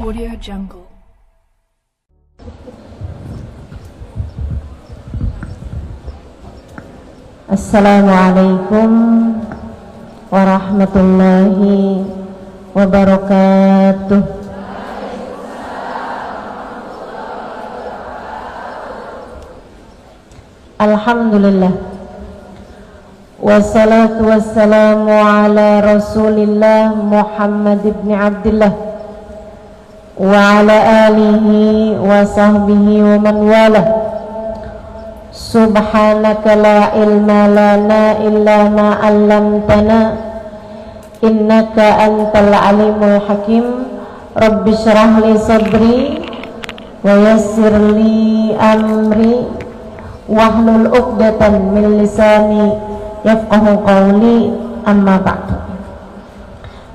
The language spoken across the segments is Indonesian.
Audio Jungle. Assalamualaikum warahmatullahi wabarakatuh. Alhamdulillah, wassalatu wassalamu ala rasulillah Muhammad ibn Abdullah wa ala alihi wa sahbihi wa man walah. Subhanaka la ilma lana illa ma 'allamtana innaka antal alimul hakim. Rabbi shrah li sadri wa yassir li amri wahlul 'uqdatan min lisani yafqahu qawli, amma ba'du.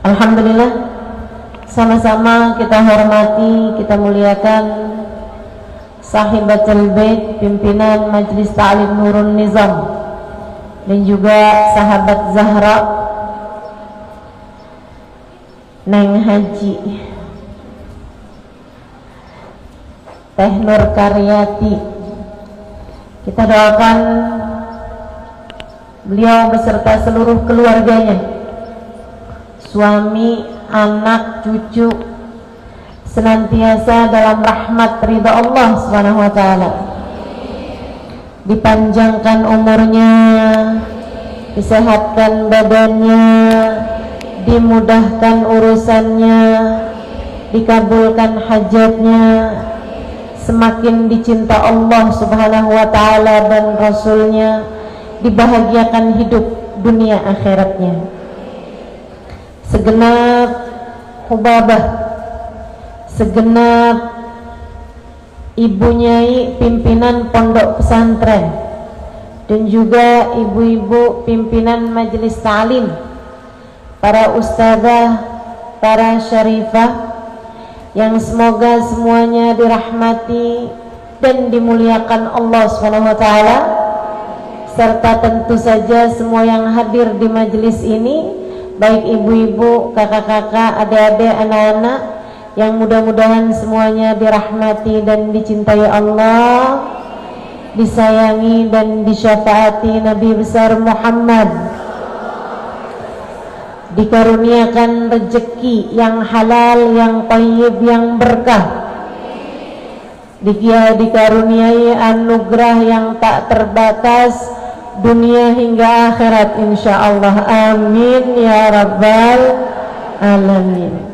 Alhamdulillah, sama-sama kita hormati, kita muliakan Sahibatul Bait, pimpinan Majelis Ta'lim Nurun Nizam, dan juga sahabat Zahra Neng Haji Teh Nur Karyati. Kita doakan beliau beserta seluruh keluarganya, suami, anak, cucu, senantiasa dalam rahmat ridha Allah Subhanahu wa taala. Dipanjangkan umurnya, disehatkan badannya, dimudahkan urusannya, dikabulkan hajatnya, semakin dicinta Allah Subhanahu wa taala dan Rasulnya, dibahagiakan hidup dunia akhiratnya. Segenap hubabah, segenap ibu nyai pimpinan pondok pesantren, dan juga ibu-ibu pimpinan majelis ta'lim, para ustazah, para syarifah, yang semoga semuanya dirahmati dan dimuliakan Allah SWT, serta tentu saja semua yang hadir di majelis ini, baik ibu-ibu, kakak-kakak, adik-adik, anak-anak, yang mudah-mudahan semuanya dirahmati dan dicintai Allah, disayangi dan disyafaati Nabi besar Muhammad, dikaruniakan rezeki yang halal, yang thayyib, yang berkah, dikaruniai anugerah yang tak terbatas dunia hingga akhirat insyaallah. Amin ya rabbal alamin.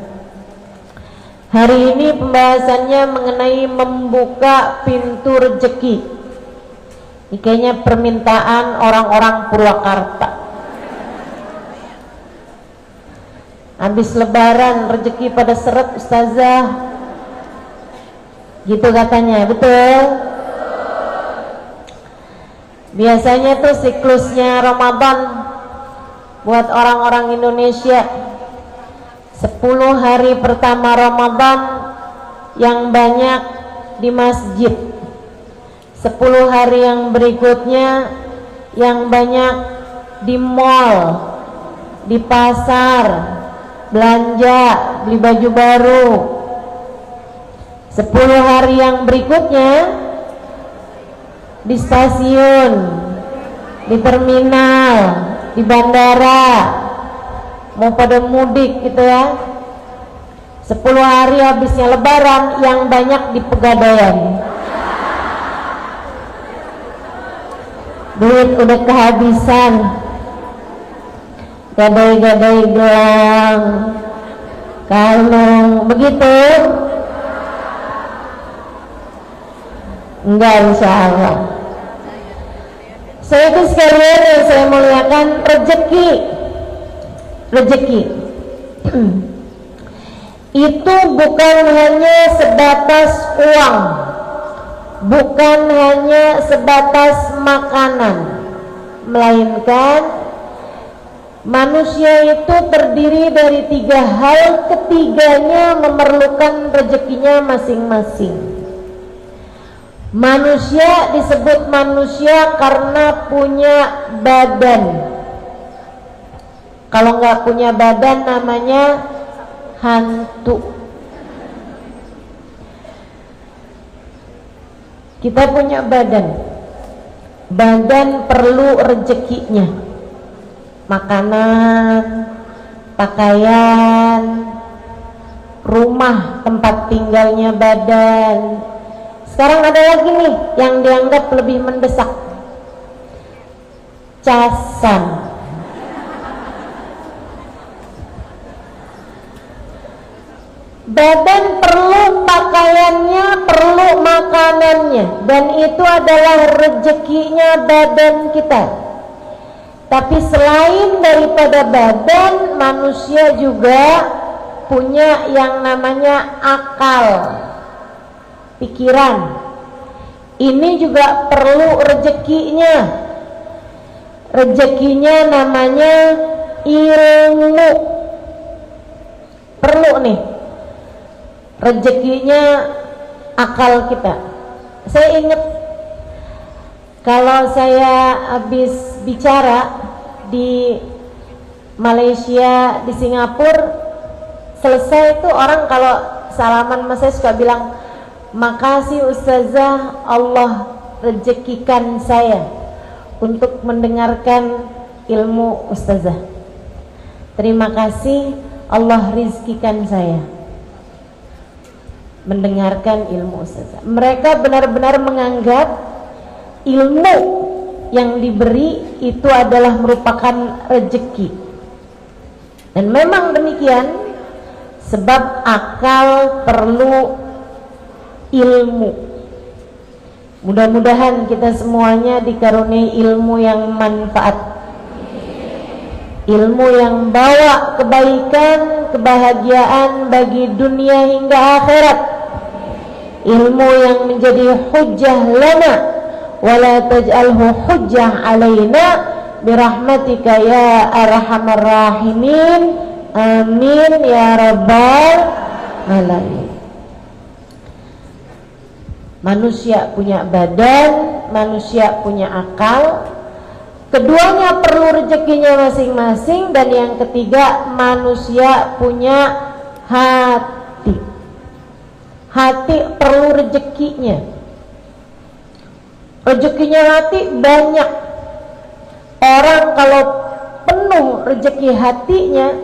Hari ini pembahasannya mengenai membuka pintu rezeki. Ini kayaknya permintaan orang-orang Purwakarta. Habis lebaran rezeki pada seret ustazah, gitu katanya, betul? Biasanya tuh siklusnya Ramadan buat orang-orang Indonesia 10 hari pertama Ramadan yang banyak di masjid, 10 hari yang berikutnya yang banyak di mall, di pasar, belanja, beli baju baru. 10 hari yang berikutnya di stasiun, di terminal, di bandara, mau pada mudik gitu ya. 10 hari habisnya lebaran yang banyak di Pegadaian. Duit udah kehabisan, gadai-gadai gelang, kalung, begitu? Enggak, insya Allah. Saya itu sekalian yang saya muliakan, rezeki itu bukan hanya sebatas uang, bukan hanya sebatas makanan, melainkan manusia itu terdiri dari 3 hal, ketiganya memerlukan rezekinya masing-masing. Manusia disebut manusia karena punya badan. Kalau nggak punya badan namanya hantu. Kita punya badan. Badan perlu rezekinya. Makanan, pakaian, rumah tempat tinggalnya badan. Sekarang ada lagi nih yang dianggap lebih mendesak. Casan. Badan perlu pakaiannya, perlu makanannya, dan itu adalah rezekinya badan kita. Tapi selain daripada badan, manusia juga punya yang namanya akal, pikiran. Ini juga perlu rezekinya. Rezekinya namanya ilmu. Perlu nih rezekinya akal kita. Saya ingat kalau saya habis bicara di Malaysia, di Singapura, selesai itu orang kalau salaman sama saya suka bilang, makasih Ustazah, Allah rezekikan saya untuk mendengarkan ilmu Ustazah. Terima kasih, Allah rizkikan saya mendengarkan ilmu Ustazah. Mereka benar-benar menganggap ilmu yang diberi itu adalah merupakan rezeki. Dan memang demikian, sebab akal perlu ilmu. Mudah-mudahan kita semuanya dikaruniai ilmu yang manfaat, ilmu yang bawa kebaikan, kebahagiaan bagi dunia hingga akhirat, ilmu yang menjadi hujjah lana wala taj'alhu hujjah alaina birahmatika ya arhamar rahimin, amin ya rabbal alamin. Manusia punya badan, manusia punya akal. Keduanya perlu rezekinya masing-masing. Dan yang ketiga, manusia punya hati. Hati perlu rezekinya. Rezekinya hati banyak. Orang kalau penuh rezeki hatinya,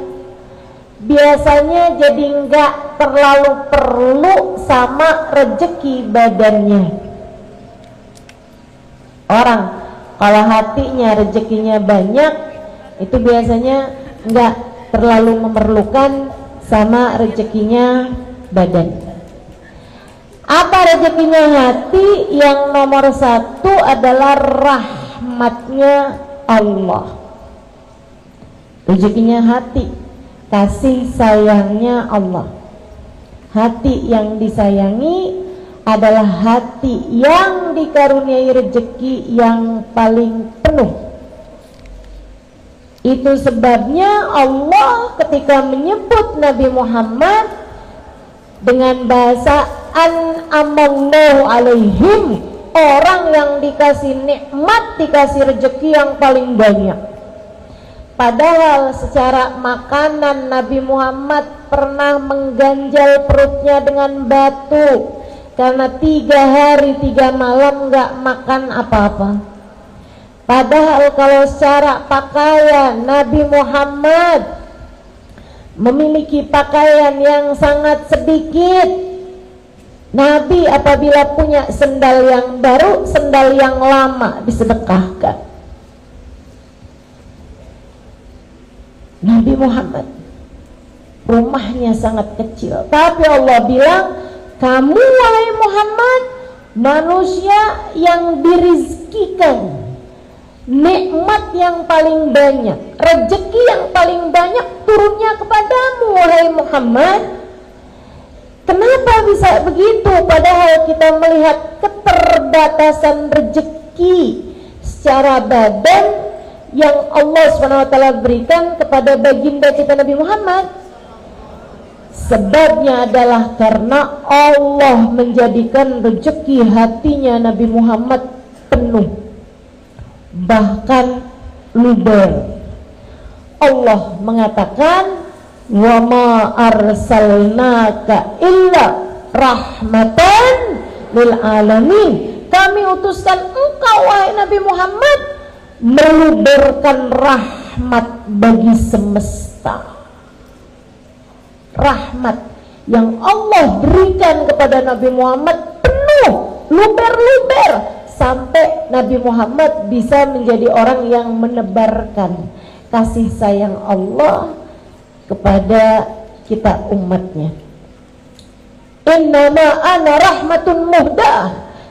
biasanya jadi enggak terlalu perlu sama rezeki badannya. Orang kalau hatinya rezekinya banyak, itu biasanya enggak terlalu memerlukan sama rezekinya badan. Apa rezekinya hati? Yang nomor satu adalah rahmatnya Allah. Rezekinya hati, kasih sayangnya Allah. Hati yang disayangi adalah hati yang dikaruniai rezeki yang paling penuh. Itu sebabnya Allah ketika menyebut Nabi Muhammad dengan bahasa an'amallahu alaihim, orang yang dikasih nikmat, dikasih rezeki yang paling banyak. Padahal secara makanan Nabi Muhammad pernah mengganjal perutnya dengan batu karena 3 hari 3 malam gak makan apa-apa. Padahal kalau secara pakaian Nabi Muhammad memiliki pakaian yang sangat sedikit. Nabi apabila punya sendal yang baru, sendal yang lama disedekahkan. Nabi Muhammad rumahnya sangat kecil, tapi Allah bilang, kamu wahai Muhammad manusia yang dirizkikan nikmat yang paling banyak, rezeki yang paling banyak turunnya kepadamu wahai Muhammad. Kenapa bisa begitu? Padahal kita melihat keterbatasan rezeki secara badan yang Allah SWT berikan kepada baginda kita Nabi Muhammad. Sebabnya adalah karena Allah menjadikan rezeki hatinya Nabi Muhammad penuh, bahkan luber. Allah mengatakan, wa ma arsalnaka illa rahmatan lil alamin. kami utuskan engkau wahai Nabi Muhammad meluberkan rahmat bagi semesta. Rahmat yang Allah berikan kepada Nabi Muhammad penuh, luber-luber, sampai Nabi Muhammad bisa menjadi orang yang menebarkan kasih sayang Allah kepada kita umatnya. Innama ana rahmatun muhdah,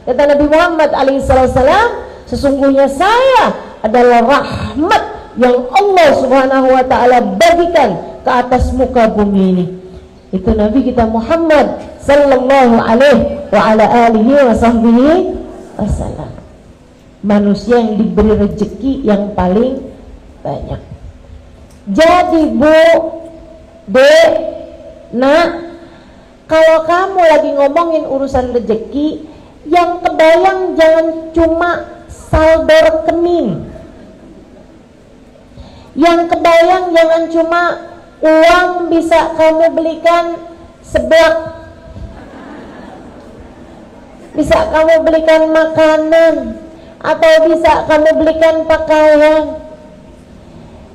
kata Nabi Muhammad alaihissalam, sesungguhnya saya adalah rahmat yang Allah subhanahu wa ta'ala bagikan ke atas muka bumi ini. Itu Nabi kita Muhammad sallallahu alaihi wa ala alihi wa sahbihi wasallam, manusia yang diberi rezeki yang paling banyak. Jadi Bu, Dek, Nak, kalau kamu lagi ngomongin urusan rezeki, yang kebayang jangan cuma saldo rekening, yang kebayang jangan cuma uang bisa kamu belikan seblak, bisa kamu belikan makanan, atau bisa kamu belikan pakaian.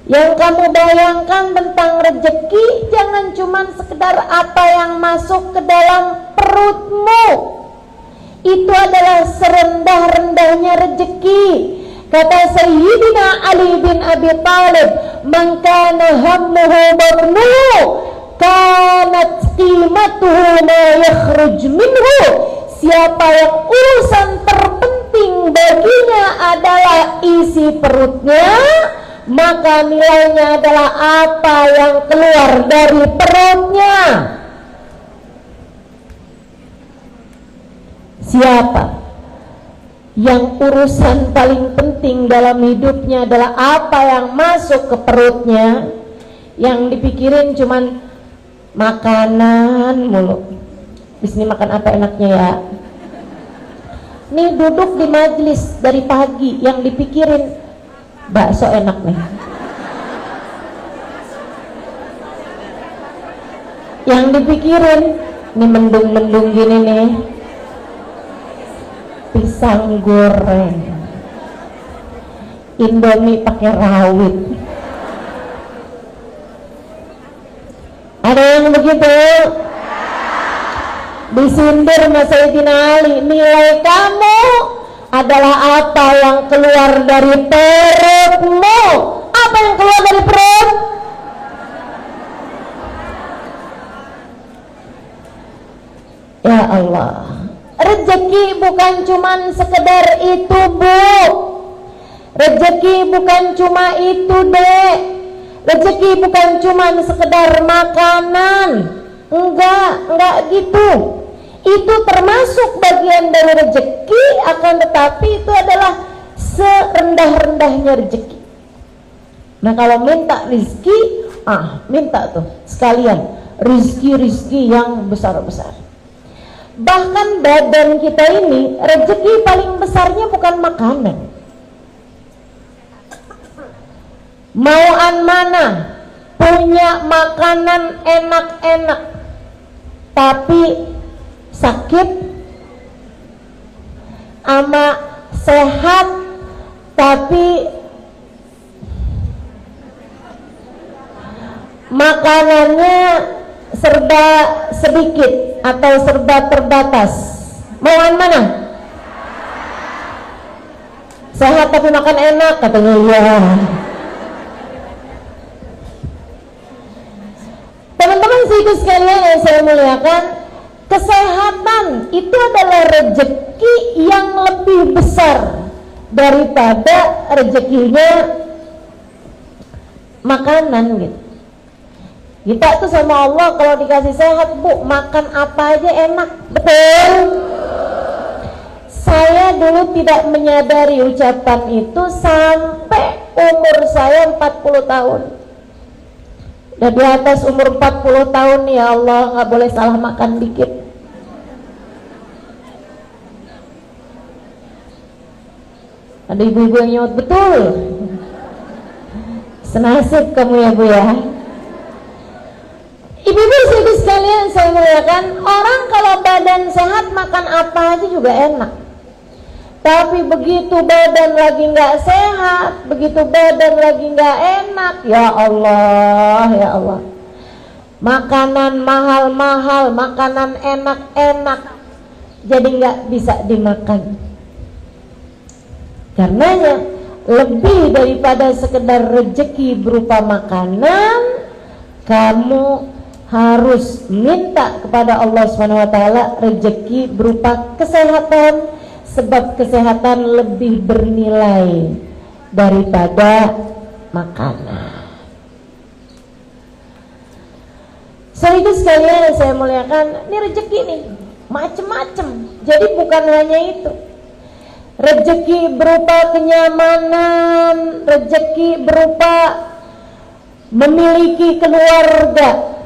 Yang kamu bayangkan tentang rezeki jangan cuma sekedar apa yang masuk ke dalam perutmu. Itu adalah serendah-rendahnya rezeki. Kata Sayyidina Ali bin Abi Thalib, "Man kana hammuhu batnuhu, kanat qimatuhu ma yakhruj minhu." Siapa yang urusan terpenting baginya adalah isi perutnya, maka nilainya adalah apa yang keluar dari perutnya. Siapa yang urusan paling penting dalam hidupnya adalah apa yang masuk ke perutnya, yang dipikirin cuman makanan mulu. Di sini makan apa enaknya ya? Nih duduk di majelis dari pagi, yang dipikirin bakso enak nih. Yang dipikirin nih mendung-mendung gini nih, pisang goreng, Indomie pakai rawit. Ada yang begitu? Disindir sama Sayyidina Ali, nilai kamu adalah apa yang keluar dari perutmu. Apa yang keluar dari perut? Ya Allah, rezeki bukan cuman sekedar itu Bu, rezeki bukan cuma itu Dek, rezeki bukan cuman sekedar makanan. Enggak gitu. Itu termasuk bagian dari rezeki, akan tetapi itu adalah serendah-rendahnya rezeki. Nah kalau minta rizki, minta tuh sekalian rizki yang besar-besar. Bahkan badan kita ini, rezeki paling besarnya bukan makanan. Mauan mana punya makanan enak-enak tapi sakit, ama sehat tapi makanannya serba sedikit atau serba terbatas. Mauan mana? Sehat tapi makan enak, katanya iya. Teman-teman ibu sekalian yang saya muliakan, kesehatan itu adalah rezeki yang lebih besar daripada rezekinya makanan gitu. Kita tuh sama Allah kalau dikasih sehat Bu, makan apa aja enak, betul? Saya dulu tidak menyadari ucapan itu sampai umur saya 40 tahun. Dan di atas umur 40 tahun ya Allah, nggak boleh salah makan dikit. Ada ibu-ibu yang nyawat betul. Senasib kamu ya Bu ya. Ibu-ibu sekalian saya muliakan, orang kalau badan sehat makan apa aja juga enak. Tapi begitu badan lagi nggak sehat, begitu badan lagi nggak enak, ya Allah, makanan mahal-mahal, makanan enak-enak, jadi nggak bisa dimakan. Karenanya lebih daripada sekedar rezeki berupa makanan, kamu harus minta kepada Allah SWT rezeki berupa kesehatan, sebab kesehatan lebih bernilai daripada makanan. Itu sekalian yang saya muliakan, ini rezeki nih macem-macem. Jadi bukan hanya itu, rezeki berupa kenyamanan, rezeki berupa memiliki keluarga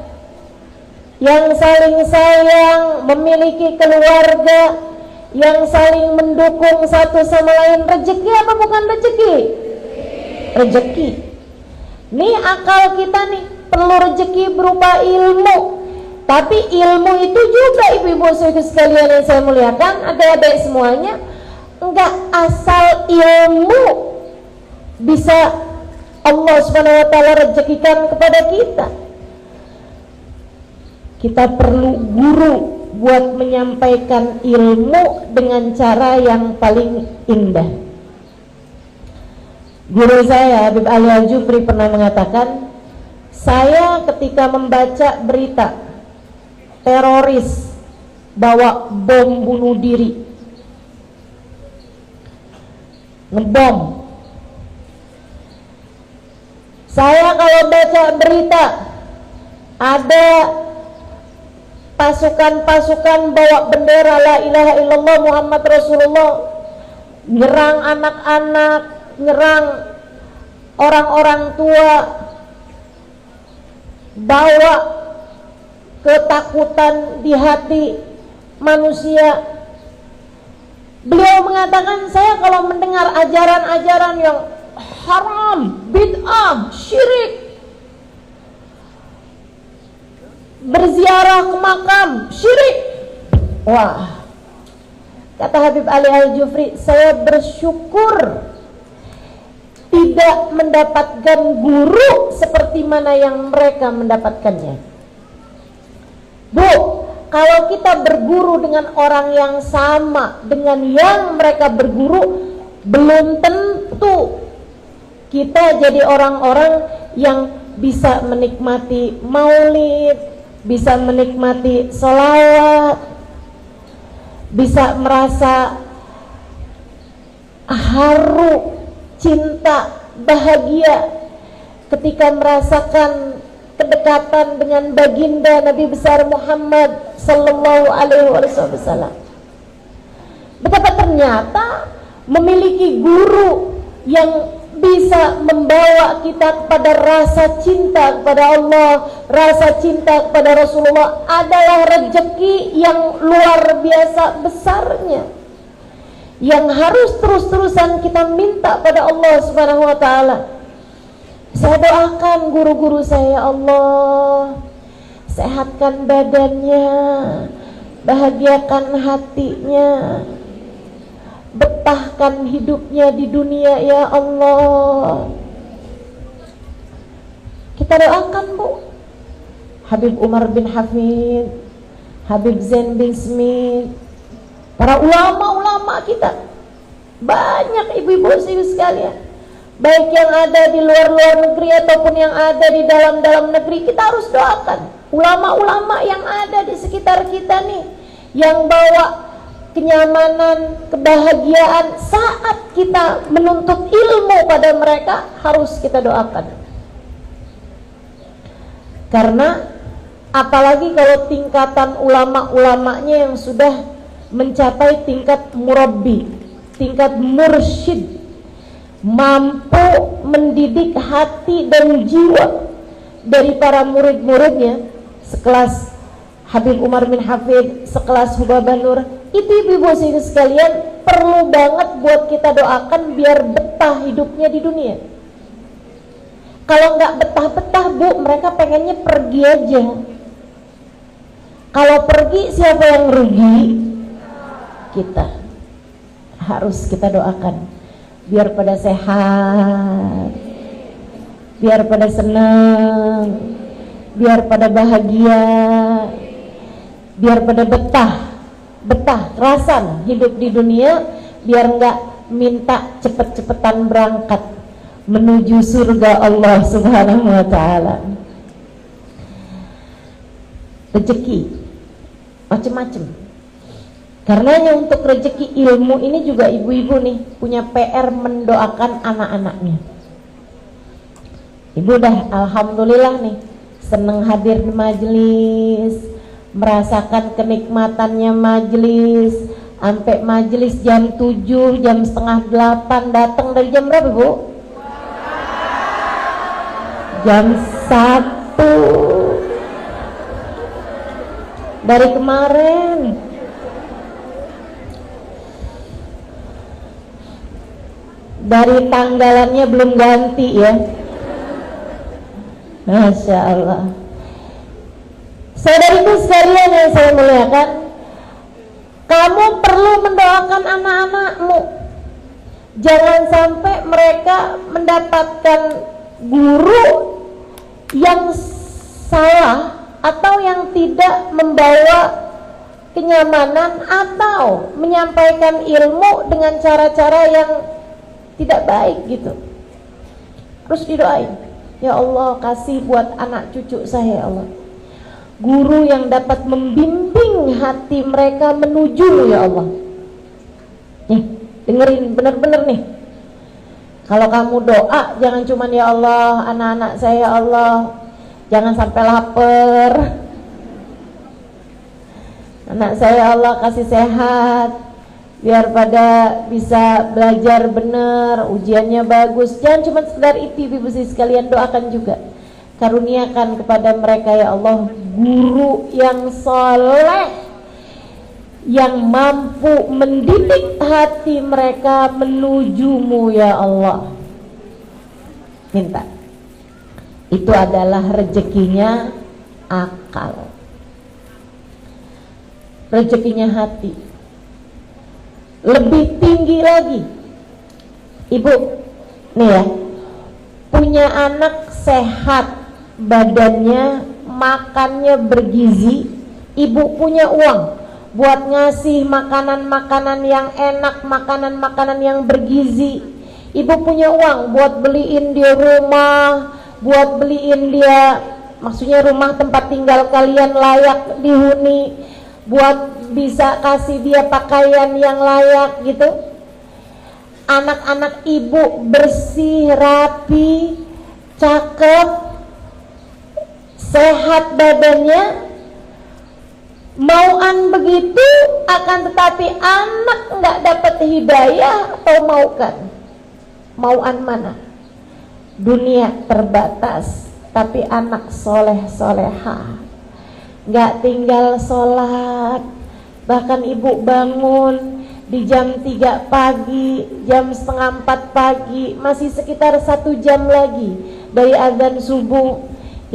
yang saling sayang, memiliki keluarga yang saling mendukung satu sama lain. Rezeki apa bukan rezeki? Rezeki. Nih akal kita nih perlu rezeki berupa ilmu. Tapi ilmu itu juga ibu-ibu sekalian yang saya muliakan, adik-adik semuanya, enggak asal ilmu bisa Allah SWT rezekikan kepada kita. Kita perlu guru buat menyampaikan ilmu dengan cara yang paling indah. Guru saya Habib Ali Al-Jufri pernah mengatakan, saya ketika membaca berita teroris bawa bom bunuh diri, ngebom, saya kalau baca berita ada pasukan-pasukan bawa bendera la ilaha illallah Muhammad Rasulullah, nyerang anak-anak, nyerang orang-orang tua, bawa ketakutan di hati manusia. Beliau mengatakan, saya kalau mendengar ajaran-ajaran yang haram, bid'ah, syirik, berziarah ke makam, syirik, wah, kata Habib Ali Al-Jufri, saya bersyukur tidak mendapatkan guru seperti mana yang mereka mendapatkannya. Bu, kalau kita berguru dengan orang yang sama dengan yang mereka berguru, belum tentu kita jadi orang-orang yang bisa menikmati maulid, bisa menikmati sholawat, bisa merasa haru, cinta, bahagia ketika merasakan kedekatan dengan baginda Nabi besar Muhammad sallallahu alaihi wasallam. Betapa ternyata memiliki guru yang bisa membawa kita kepada rasa cinta kepada Allah, rasa cinta kepada Rasulullah adalah rezeki yang luar biasa besarnya, yang harus terus-terusan kita minta pada Allah Subhanahu wa taala. Saya doakan guru-guru saya, Allah sehatkan badannya, bahagiakan hatinya, betahkan hidupnya di dunia ya Allah. Kita doakan Bu, Habib Umar bin Hafid, Habib Zain bin Smith, para ulama-ulama kita, banyak ibu-ibu sekalian, baik yang ada di luar negeri ataupun yang ada di dalam negeri. Kita harus doakan ulama-ulama yang ada di sekitar kita nih, yang bawa kenyamanan, kebahagiaan saat kita menuntut ilmu pada mereka, harus kita doakan. Karena apalagi kalau tingkatan ulama-ulamanya yang sudah mencapai tingkat murabbi, tingkat mursyid, mampu mendidik hati dan jiwa dari para murid-muridnya, sekelas Habib Umar bin Hafid, sekelas Hubabah Nur. Itu ibu-ibu sekalian perlu banget buat kita doakan biar betah hidupnya di dunia. Kalau nggak betah-betah Bu, mereka pengennya pergi aja. Kalau pergi siapa yang rugi? Kita. harus kita doakan biar pada sehat, biar pada senang, biar pada bahagia, biar pada betah kerasan hidup di dunia, biar enggak minta cepet-cepetan berangkat menuju surga Allah Subhanahu wa taala. Rezeki macam-macam. Karenanya untuk rezeki ilmu ini juga ibu-ibu nih punya PR mendoakan anak-anaknya. Ibu dah alhamdulillah nih senang hadir di majelis, merasakan kenikmatannya majelis, sampai majelis jam 7, jam setengah 8, datang dari jam berapa Bu? Jam 1 dari kemarin. Dari tanggalannya belum ganti ya. Masya Allah. Saudariku sekalian yang saya muliakan, kamu perlu mendoakan anak-anakmu. Jangan sampai mereka mendapatkan guru yang salah atau yang tidak membawa kenyamanan atau menyampaikan ilmu dengan cara-cara yang tidak baik gitu. Terus didoain, ya Allah kasih buat anak cucu saya ya Allah guru yang dapat membimbing hati mereka menuju ya Allah. Nih dengerin bener-bener nih, kalau kamu doa jangan cuman ya Allah anak-anak saya ya Allah jangan sampai lapar, anak saya ya Allah kasih sehat biar pada bisa belajar benar, ujiannya bagus. Jangan cuma sekedar itu ibu sekalian, doakan juga karuniakan kepada mereka ya Allah guru yang soleh, yang mampu mendidik hati mereka menujumu ya Allah. Minta itu adalah rezekinya akal, rezekinya hati. Lebih tinggi lagi ibu nih ya, punya anak sehat badannya, makannya bergizi, ibu punya uang buat ngasih makanan-makanan yang enak, makanan-makanan yang bergizi. Ibu punya uang buat beliin dia rumah, buat beliin dia, maksudnya rumah tempat tinggal kalian layak dihuni, buat bisa kasih dia pakaian yang layak gitu. Anak-anak ibu bersih, rapi, cakep, sehat badannya, mauan begitu, akan tetapi anak nggak dapat hidayah atau maukan. Mauan mana? Dunia terbatas, tapi anak soleh soleha nggak tinggal sholat. Bahkan ibu bangun di jam 3 pagi, jam setengah 4 pagi, masih sekitar 1 jam lagi dari azan subuh.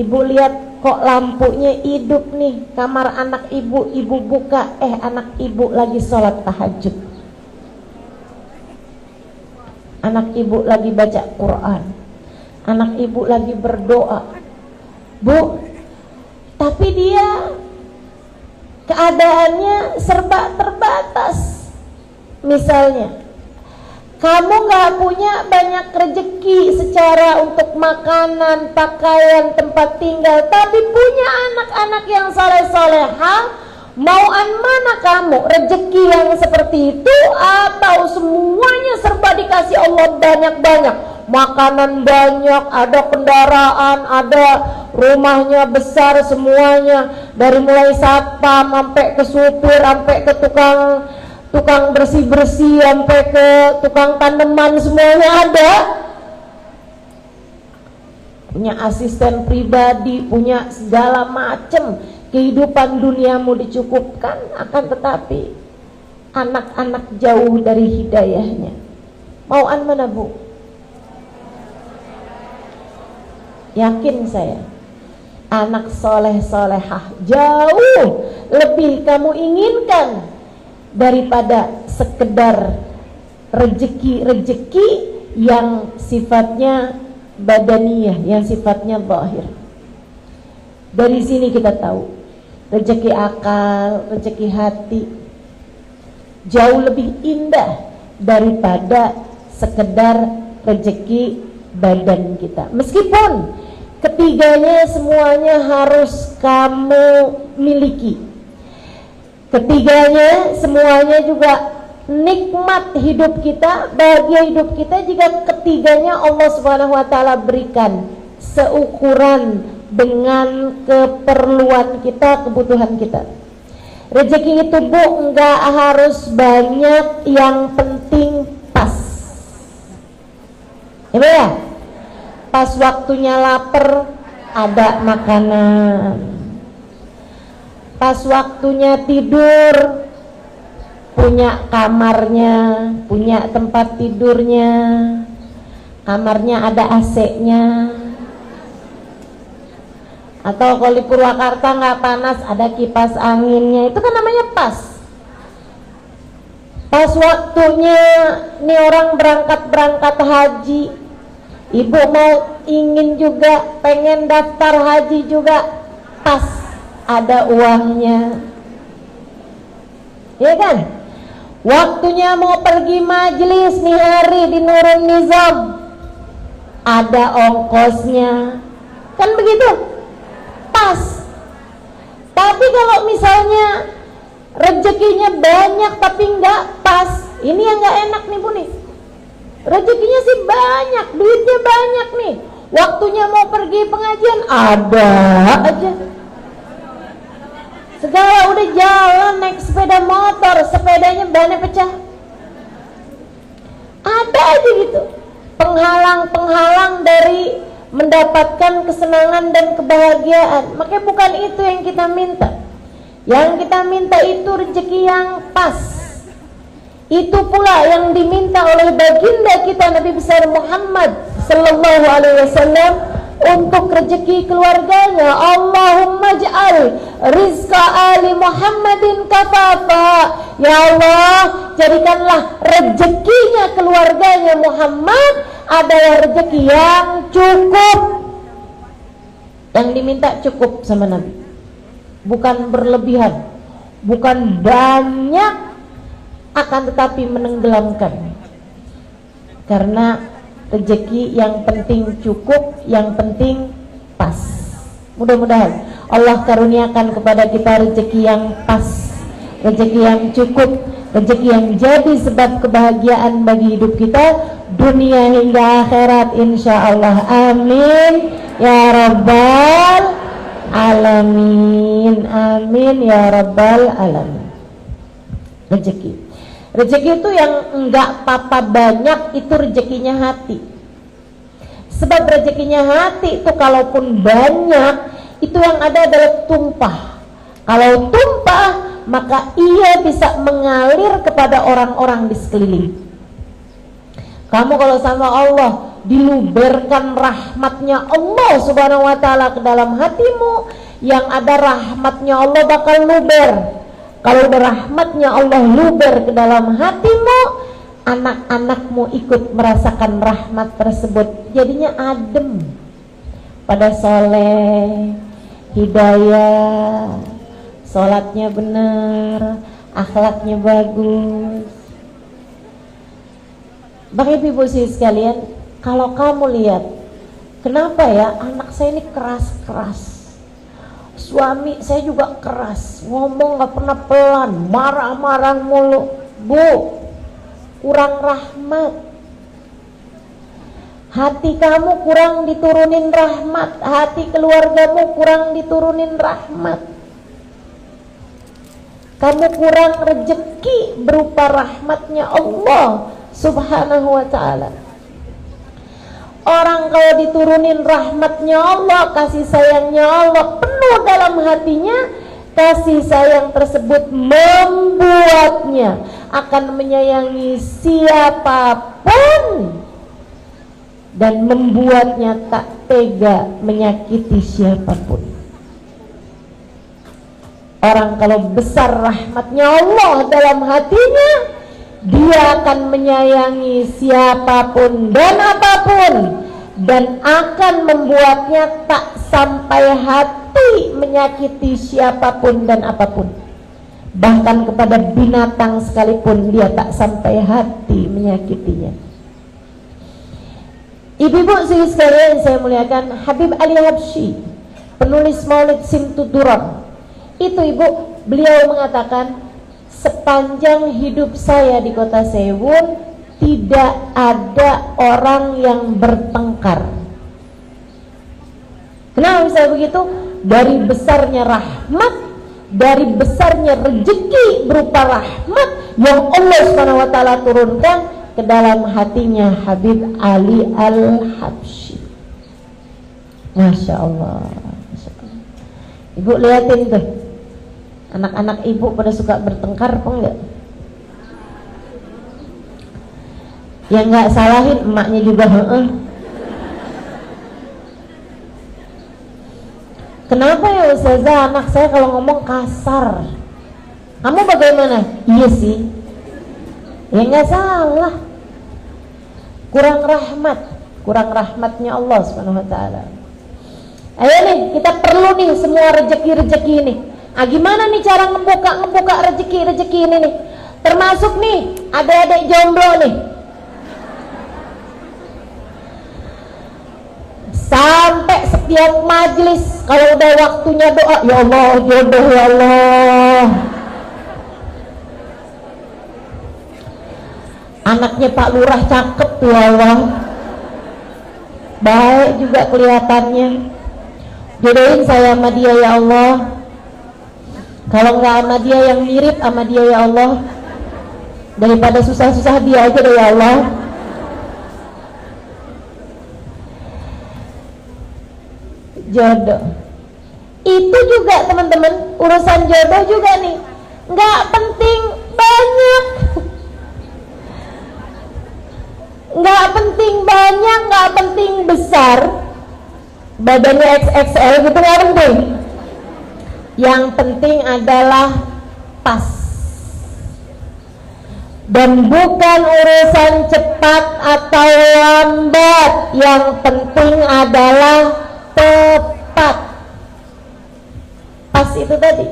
Ibu lihat kok lampunya hidup nih kamar anak ibu, ibu buka, anak ibu lagi sholat tahajud, anak ibu lagi baca Quran, anak ibu lagi berdoa. Bu, tapi dia keadaannya serba terbatas. Misalnya kamu gak punya banyak rezeki secara untuk makanan, pakaian, tempat tinggal, tapi punya anak-anak yang soleh-soleha, mauan mana kamu? Rezeki yang seperti itu atau semuanya serba dikasih Allah banyak-banyak? Makanan banyak, ada kendaraan, ada rumahnya besar semuanya, dari mulai satpam sampai ke supir, sampai ke tukang bersih-bersih, sampai ke tukang tanaman, semuanya ada. Punya asisten pribadi, punya segala macam, kehidupan duniamu dicukupkan, akan tetapi anak-anak jauh dari hidayahnya. Mauan mana bu? Yakin saya, anak soleh-solehah jauh lebih kamu inginkan daripada sekedar rejeki yang sifatnya badaniyah, yang sifatnya zahir. Dari sini kita tahu rejeki akal, rejeki hati jauh lebih indah daripada sekedar rejeki badan kita. Meskipun ketiganya semuanya harus kamu miliki, ketiganya semuanya juga nikmat hidup kita, bahagia hidup kita jika ketiganya Allah Subhanahu wa taala berikan seukuran dengan keperluan kita, kebutuhan kita. Rezeki itu Bu enggak harus banyak, yang penting pas. Ya, pas waktunya lapar ada makanan, pas waktunya tidur punya kamarnya, punya tempat tidurnya, kamarnya ada AC-nya. Atau kalau di Purwakarta nggak panas, ada kipas anginnya. Itu kan namanya pas. Pas waktunya nih orang berangkat haji, ibu mau ingin juga pengen daftar haji juga, pas ada uangnya, ya kan? Waktunya mau pergi majelis nih hari di Nurul Nizam, ada ongkosnya, kan begitu? Pas. Tapi kalau misalnya rezekinya banyak tapi nggak pas, ini yang nggak enak nih Bu nih. Rezekinya sih banyak, duitnya banyak nih, waktunya mau pergi pengajian ada aja. Segala udah jalan naik sepeda motor, sepedanya bannya pecah, ada aja gitu penghalang-penghalang dari mendapatkan kesenangan dan kebahagiaan. Makanya bukan itu yang kita minta. Yang kita minta itu rezeki yang pas. Itu pula yang diminta oleh baginda kita Nabi besar Muhammad sallallahu alaihi wasallam untuk rezeki keluarganya. Allahumma ja'al rizqa ali Muhammadin kafafa. Ya Allah, jadikanlah rezekinya keluarganya Muhammad adalah rezeki yang cukup. Yang diminta cukup sama Nabi, bukan berlebihan, bukan banyak, akan tetapi menenggelamkan. Karena rezeki yang penting cukup, yang penting pas. Mudah-mudahan Allah karuniakan kepada kita rezeki yang pas, rezeki yang cukup, rezeki yang jadi sebab kebahagiaan bagi hidup kita dunia hingga akhirat insyaallah. Amin ya rabbal alamin. Amin ya rabbal alamin. Rezeki itu yang enggak apa-apa banyak, itu rezekinya hati. Sebab rezekinya hati itu kalaupun banyak, itu yang ada adalah tumpah. Kalau tumpah, maka ia bisa mengalir kepada orang-orang di sekeliling. Kamu kalau sama Allah, diluberkan rahmatnya Allah subhanahu wa ta'ala ke dalam hatimu, yang ada rahmatnya Allah bakal luber. Kalau udah rahmatnya Allah luber ke dalam hatimu, anak-anakmu ikut merasakan rahmat tersebut, jadinya adem, pada soleh, hidayah, sholatnya benar, akhlaknya bagus. Bapak ibu sekalian, kalau kamu lihat, kenapa ya anak saya ini keras-keras, suami saya juga keras, ngomong gak pernah pelan, marah-marah mulu. Bu, kurang rahmat. Hati kamu kurang diturunin rahmat, hati keluargamu kurang diturunin rahmat. Kamu kurang rezeki berupa rahmatnya Allah subhanahu wa ta'ala. Orang kalau diturunin rahmatnya Allah, kasih sayangnya Allah penuh dalam hatinya, kasih sayang tersebut membuatnya akan menyayangi siapapun dan membuatnya tak tega menyakiti siapapun. Orang kalau besar rahmatnya Allah dalam hatinya, Dia akan menyayangi siapapun dan apapun, dan akan membuatnya tak sampai hati menyakiti siapapun dan apapun. Bahkan kepada binatang sekalipun dia tak sampai hati menyakitinya. Ibu-ibu sekalian saya muliakan, Habib Ali Habsyi, penulis Maulid Simtuduran, itu ibu, beliau mengatakan, sepanjang hidup saya di kota Sewun tidak ada orang yang bertengkar. Kenapa bisa begitu? Dari besarnya rahmat, dari besarnya rezeki berupa rahmat yang Allah SWT turunkan ke dalam hatinya Habib Ali Al-Habsyi. Masya Allah. Ibu lihatin tuh, anak-anak ibu pada suka bertengkar apa enggak? Yang enggak salahin emaknya juga. Kenapa ya Ustazah, anak saya kalau ngomong kasar? Kamu bagaimana? Iya sih. Ya enggak salah. Kurang rahmat, kurang rahmatnya Allah Subhanahu wa taala. Ayo nih, kita perlu nih semua rezeki-rezeki ini. Gimana nih cara ngebuka rezeki-rezeki ini nih? Termasuk nih adik-adik jomblo nih. Sampai setiap majelis kalau udah waktunya doa, ya Allah jodoh ya Allah. Anaknya Pak Lurah cakep tuh ya Allah. Baik juga kelihatannya. Jodohin saya sama dia ya Allah. Kalau nggak sama dia yang mirip sama dia ya Allah. Daripada susah-susah dia aja deh ya Allah. Jodoh itu juga teman-teman, urusan jodoh juga nih nggak penting banyak, nggak penting banyak, nggak penting besar, badannya XXL gitu nggak penting. Yang penting adalah pas, dan bukan urusan cepat atau lambat. Yang penting adalah tepat. Pas itu tadi,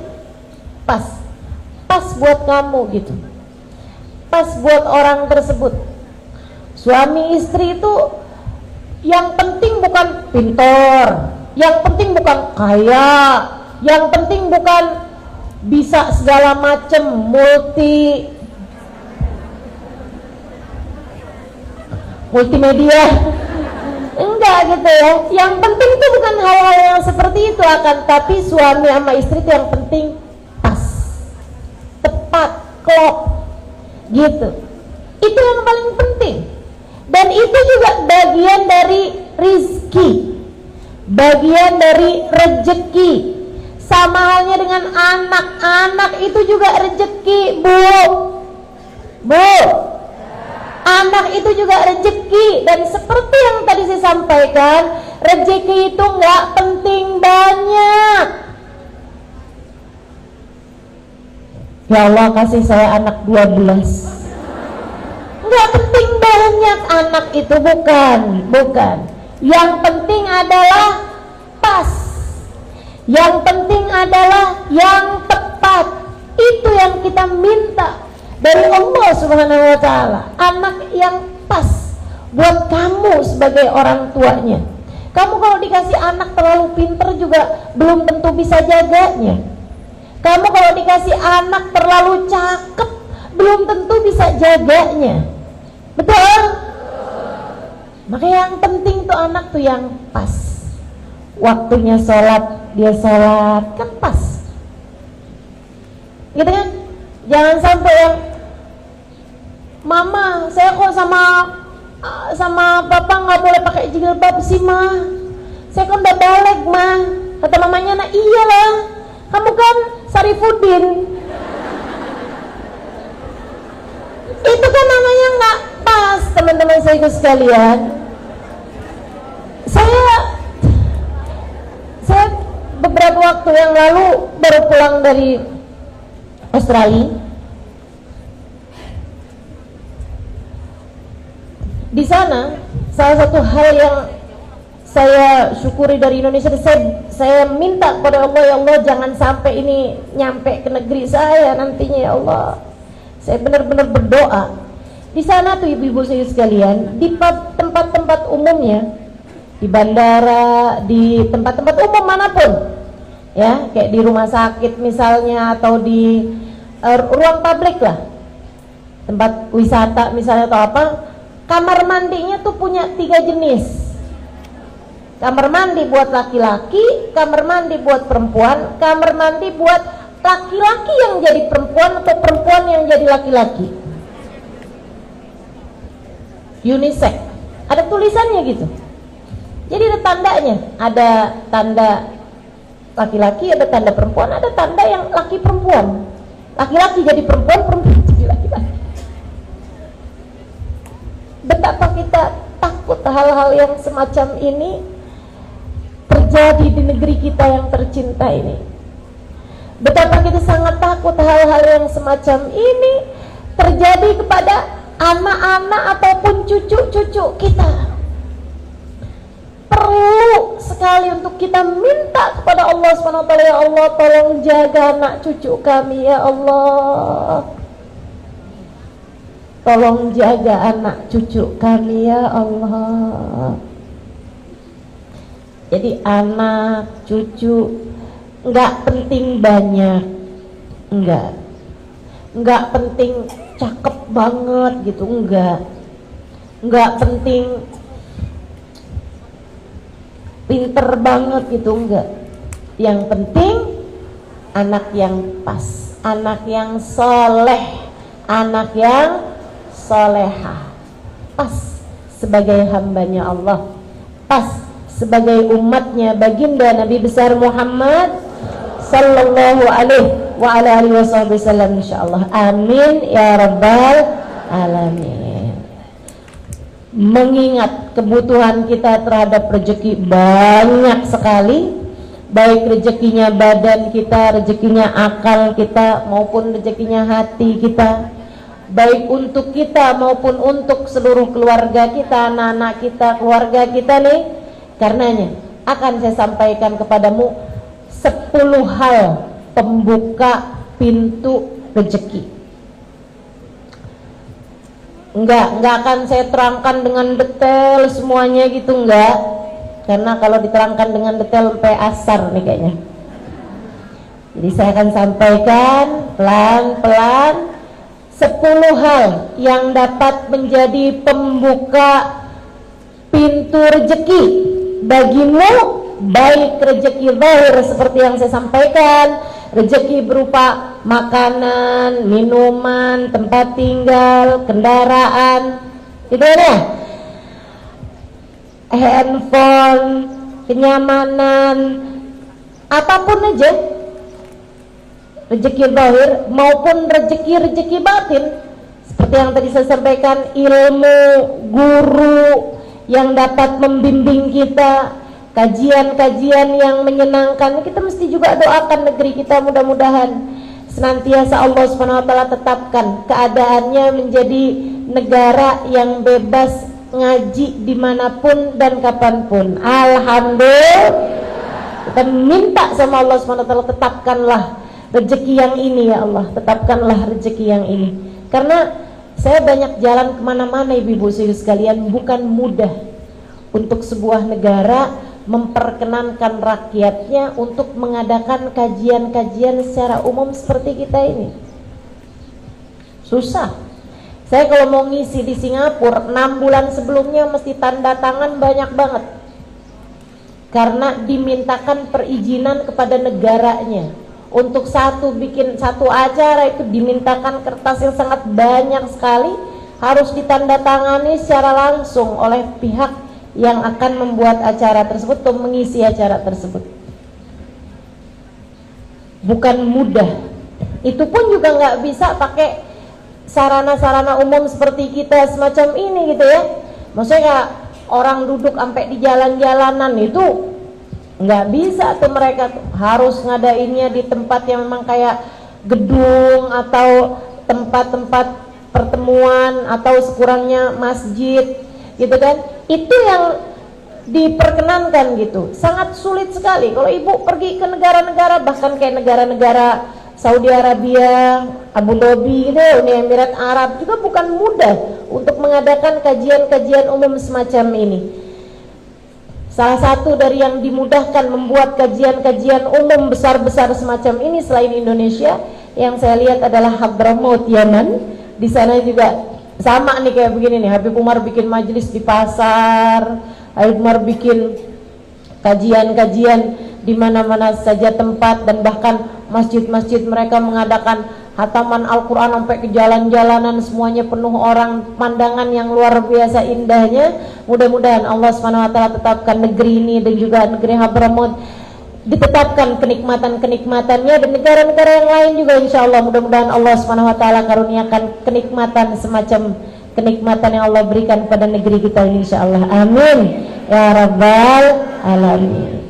pas buat kamu gitu, pas buat orang tersebut. Suami istri itu yang penting bukan pintar, yang penting bukan kaya, yang penting bukan bisa segala macam multimedia. Enggak gitu ya. Yang penting itu bukan hal-hal yang seperti itu, akan tapi suami sama istri itu yang penting pas, tepat, klop gitu. Itu yang paling penting. Dan itu juga bagian dari rizki, bagian dari rezeki. Sama halnya dengan anak-anak itu juga rezeki, Bu. Anak itu juga rezeki, dan seperti yang tadi saya sampaikan, rezeki itu nggak penting banyak. Ya Allah kasih saya anak 12. Nggak penting banyak anak itu, bukan. Yang penting adalah pas. Yang penting adalah yang tepat. Itu yang kita minta dari Allah Subhanahu wa taala, anak yang pas buat kamu sebagai orang tuanya. Kamu kalau dikasih anak terlalu pinter juga belum tentu bisa jaganya. Kamu kalau dikasih anak terlalu cakep belum tentu bisa jaganya. Betul? Maka yang penting tuh anak tuh yang pas. Waktunya sholat, dia sholat kan pas, gitu kan? Jangan sampai yang mama, saya kok sama papa nggak boleh pakai jilbab sih ma. Saya kan udah balik ma. Kata mamanya, nah iyalah, kamu kan Sarifuddin. Itu kan namanya nggak pas, teman-teman saya sekalian. Saya beberapa waktu yang lalu baru pulang dari Australia. Di sana salah satu hal yang saya syukuri dari Indonesia, saya minta kepada Allah, ya Allah jangan sampai ini nyampe ke negeri saya nantinya ya Allah. Saya benar-benar berdoa. Di sana tuh ibu-ibu saya sekalian, di tempat-tempat umumnya, di bandara, di tempat-tempat umum manapun, ya kayak di rumah sakit misalnya, atau di ruang publik lah, tempat wisata misalnya atau apa, kamar mandinya tuh punya 3 jenis. Kamar mandi buat laki-laki, kamar mandi buat perempuan, kamar mandi buat laki-laki yang jadi perempuan atau perempuan yang jadi laki-laki. Unisex. Ada tulisannya gitu. Jadi ada tandanya, ada tanda laki-laki, ada tanda perempuan, ada tanda yang laki perempuan. Laki-laki jadi perempuan, perempuan jadi laki-laki. Betapa kita takut hal-hal yang semacam ini terjadi di negeri kita yang tercinta ini. Betapa kita sangat takut hal-hal yang semacam ini terjadi kepada anak-anak ataupun cucu-cucu kita. Perlu sekali untuk kita minta kepada Allah SWT, ya Allah tolong jaga anak cucu kami ya Allah. Tolong jaga anak cucu kami ya Allah. Jadi anak, cucu nggak penting banyak, nggak penting cakep banget gitu, nggak penting pinter banget gitu, enggak. Yang penting anak yang pas, anak yang soleh, anak yang solehah, pas sebagai hambanya Allah, pas sebagai umatnya baginda Nabi besar Muhammad sallallahu alaihi wa ala alihi wasallam, insyaallah. Amin ya rabbal alamin. Mengingat kebutuhan kita terhadap rezeki banyak sekali, baik rezekinya badan kita, rezekinya akal kita, maupun rezekinya hati kita, baik untuk kita maupun untuk seluruh keluarga kita, anak-anak kita, keluarga kita nih. Karenanya akan saya sampaikan kepadamu 10 hal pembuka pintu rezeki. Enggak akan saya terangkan dengan detail semuanya gitu, enggak. Karena kalau diterangkan dengan detail sampai asar nih kayaknya. Jadi saya akan sampaikan pelan-pelan 10 hal yang dapat menjadi pembuka pintu rezeki bagimu, baik rezeki zahir seperti yang saya sampaikan, rezeki berupa makanan, minuman, tempat tinggal, kendaraan, gitu ya, handphone, kenyamanan, apapun aja, rezeki zahir maupun rezeki batin, seperti yang tadi saya sampaikan, ilmu, guru yang dapat membimbing kita, kajian-kajian yang menyenangkan. Kita mesti juga doakan negeri kita, mudah-mudahan senantiasa Allah SWT tetapkan keadaannya menjadi negara yang bebas ngaji dimanapun dan kapanpun. Alhamdulillah. Kita minta sama Allah SWT, tetapkanlah rezeki yang ini ya Allah, tetapkanlah rezeki yang ini. Karena saya banyak jalan kemana-mana ibu-ibu sekalian, bukan mudah untuk sebuah negara memperkenankan rakyatnya untuk mengadakan kajian-kajian secara umum seperti kita ini. Susah. Saya kalau mau ngisi di Singapura 6 bulan sebelumnya mesti tanda tangan banyak banget, karena dimintakan perizinan kepada negaranya. Untuk bikin satu acara itu dimintakan kertas yang sangat banyak sekali, harus ditandatangani secara langsung oleh pihak yang akan membuat acara tersebut atau mengisi acara tersebut. Bukan mudah. Itu pun juga nggak bisa pakai sarana-sarana umum seperti kita semacam ini gitu ya. Maksudnya orang duduk sampai di jalan-jalanan itu nggak bisa tuh, mereka harus ngadainnya di tempat yang memang kayak gedung atau tempat-tempat pertemuan atau sekurangnya masjid gitu kan? Itu yang diperkenankan gitu. Sangat sulit sekali kalau ibu pergi ke negara-negara, bahkan kayak negara-negara Saudi Arabia, Abu Dhabi gitu, Uni Emirat Arab, juga bukan mudah untuk mengadakan kajian-kajian umum semacam ini. Salah satu dari yang dimudahkan membuat kajian-kajian umum besar-besar semacam ini selain Indonesia, yang saya lihat adalah Hadramaut, Yaman. Di sana juga sama nih kayak begini nih, Habib Umar bikin majelis di pasar, Habib Umar bikin kajian-kajian di mana-mana saja tempat, dan bahkan masjid-masjid mereka mengadakan hataman Al-Quran sampai ke jalan-jalanan, semuanya penuh orang, pandangan yang luar biasa indahnya. Mudah-mudahan Allah SWT tetapkan negeri ini dan juga negeri Hadramaut ditetapkan kenikmatan-kenikmatannya, dan negara-negara yang lain juga insya Allah. Mudah-mudahan Allah SWT karuniakan kenikmatan semacam kenikmatan yang Allah berikan pada negeri kita ini insya Allah. Amin ya rabbal alamin.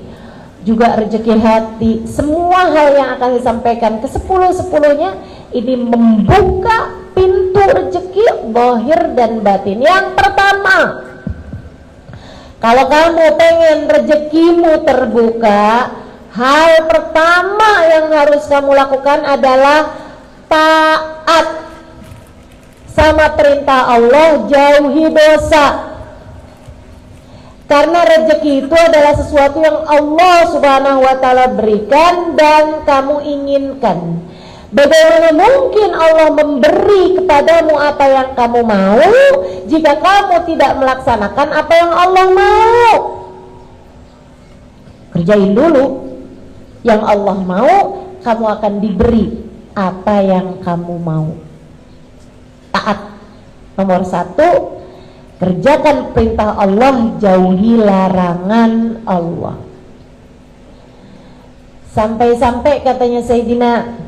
Juga rezeki hati, semua hal yang akan disampaikan ke 10-10-nya ini membuka pintu rezeki zahir dan batin. Yang pertama, kalau kamu pengen rezekimu terbuka, hal pertama yang harus kamu lakukan adalah taat sama perintah Allah, jauhi dosa. Karena rezeki itu adalah sesuatu yang Allah Subhanahu wa Ta'ala berikan dan kamu inginkan. Bagaimana mungkin Allah memberi kepadamu apa yang kamu mau jika kamu tidak melaksanakan apa yang Allah mau? Kerjain dulu yang Allah mau, kamu akan diberi apa yang kamu mau. Taat. Nomor 1, kerjakan perintah Allah, jauhi larangan Allah. Sampai-sampai katanya Sayyidina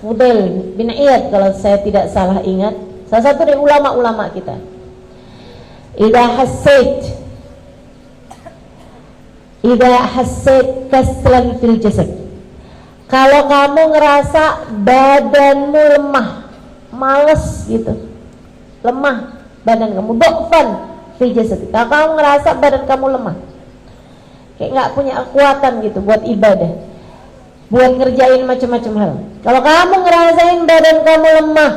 Fudail bin Iyad, kalau saya tidak salah ingat, salah satu dari ulama-ulama kita, idza hassait kaslan fil jasad, kalau kamu ngerasa badanmu lemah, males gitu, lemah badan kamu, do'fan fi jasad, kalau kamu ngerasa badan kamu lemah, kayak nggak punya kekuatan gitu buat ibadah, buat ngerjain macam-macam hal. Kalau kamu ngerasain badan kamu lemah,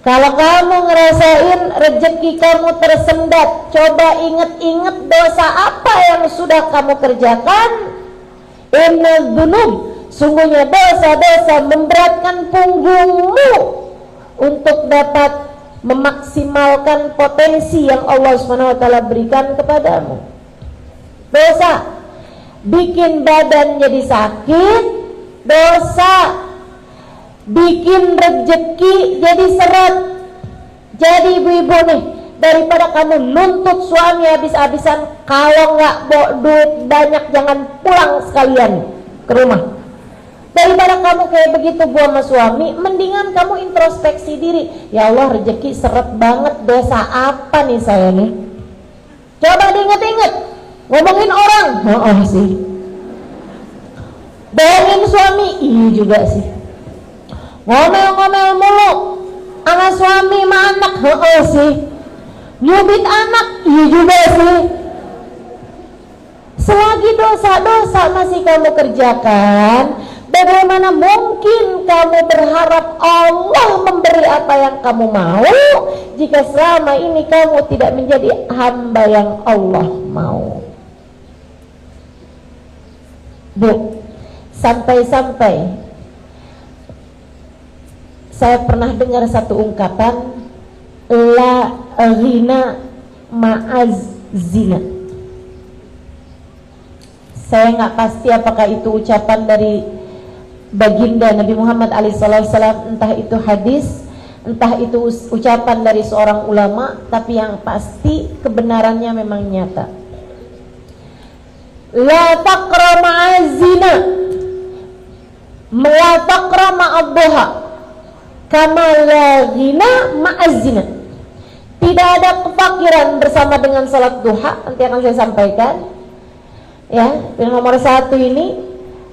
kalau kamu ngerasain rezeki kamu tersendat, coba inget-inget dosa apa yang sudah kamu kerjakan. Innal dzunub, sungguhnya dosa-dosa memberatkan punggungmu untuk dapat memaksimalkan potensi yang Allah SWT berikan kepadamu. Dosa bikin badan jadi sakit, dosa bikin rezeki jadi seret. Jadi ibu-ibu nih, daripada kamu nuntut suami habis-habisan, kalau nggak bawa duit banyak jangan pulang sekalian ke rumah. Daripada kamu kayak begitu bu sama suami, mendingan kamu introspeksi diri. Ya Allah, rezeki seret banget, dosa apa nih saya nih? Coba diinget-inget. Ngomongin orang, oh sih. Bohongin suami, iya juga sih. Ngomel-ngomel mulu sama suami sama anak, oh sih. Nyubit anak, iya juga sih. Selagi dosa-dosa masih kamu kerjakan, bagaimana mungkin kamu berharap Allah memberi apa yang kamu mau jika selama ini kamu tidak menjadi hamba yang Allah mau? Bu, sampai-sampai saya pernah dengar satu ungkapan, la ghina ma'az zina. Saya nggak pasti apakah itu ucapan dari baginda Nabi Muhammad SAW, entah itu hadis, entah itu ucapan dari seorang ulama, tapi yang pasti kebenarannya memang nyata. La taqra ma'azina, la taqra ma'adduha, kama la ghina ma'azina. Tidak ada kefakiran bersama dengan salat duha. Nanti akan saya sampaikan. Ya, yang nomor 1 ini,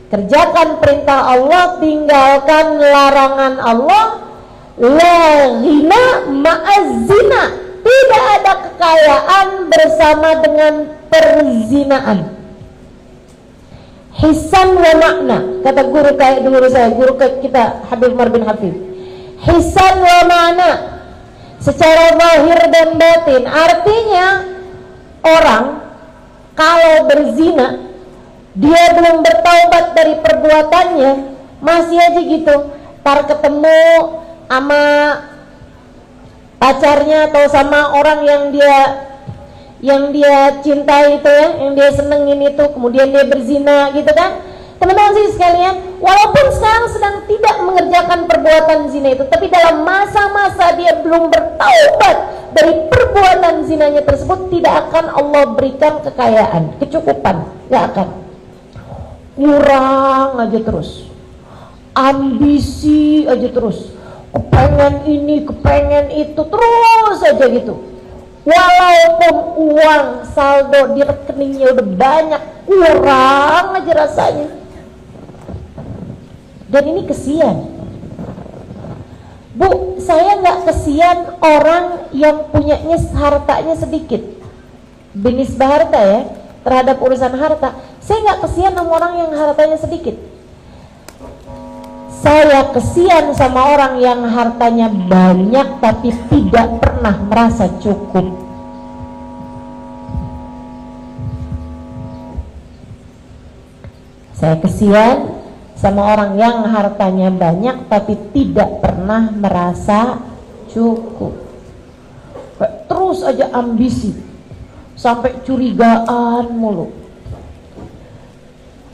kerjakan perintah Allah, tinggalkan larangan Allah. La ghina ma'az-zina. Tidak ada kekayaan bersama dengan perzinaan. Hisan wa makna, kata guru saya, guru kita Habib Umar bin Hafid. Hisan wa makna, secara zahir dan batin. Artinya orang kalau berzina, dia belum bertaubat dari perbuatannya, masih aja gitu, tar ketemu sama pacarnya atau sama orang yang dia cintai itu ya, yang dia senengin itu, kemudian dia berzina gitu kan. Teman-teman sih sekalian, walaupun sekarang sedang tidak mengerjakan perbuatan zina itu, tapi dalam masa-masa dia belum bertaubat dari perbuatan zinanya tersebut, tidak akan Allah berikan kekayaan, kecukupan, gak akan. Kurang aja terus, ambisi aja terus, kepengen ini, kepengen itu, terus aja gitu. Walaupun uang saldo di rekeningnya udah banyak, kurang aja rasanya. Dan ini kesian. Bu, saya nggak kesian orang yang punyanya hartanya sedikit. Binisbah harta ya, terhadap urusan harta. Saya nggak kesian sama orang yang hartanya sedikit. Saya kesian sama orang yang hartanya banyak tapi tidak pernah merasa cukup. Saya kesian sama orang yang hartanya banyak tapi tidak pernah merasa cukup. Terus aja ambisi, sampai curigaan mulu.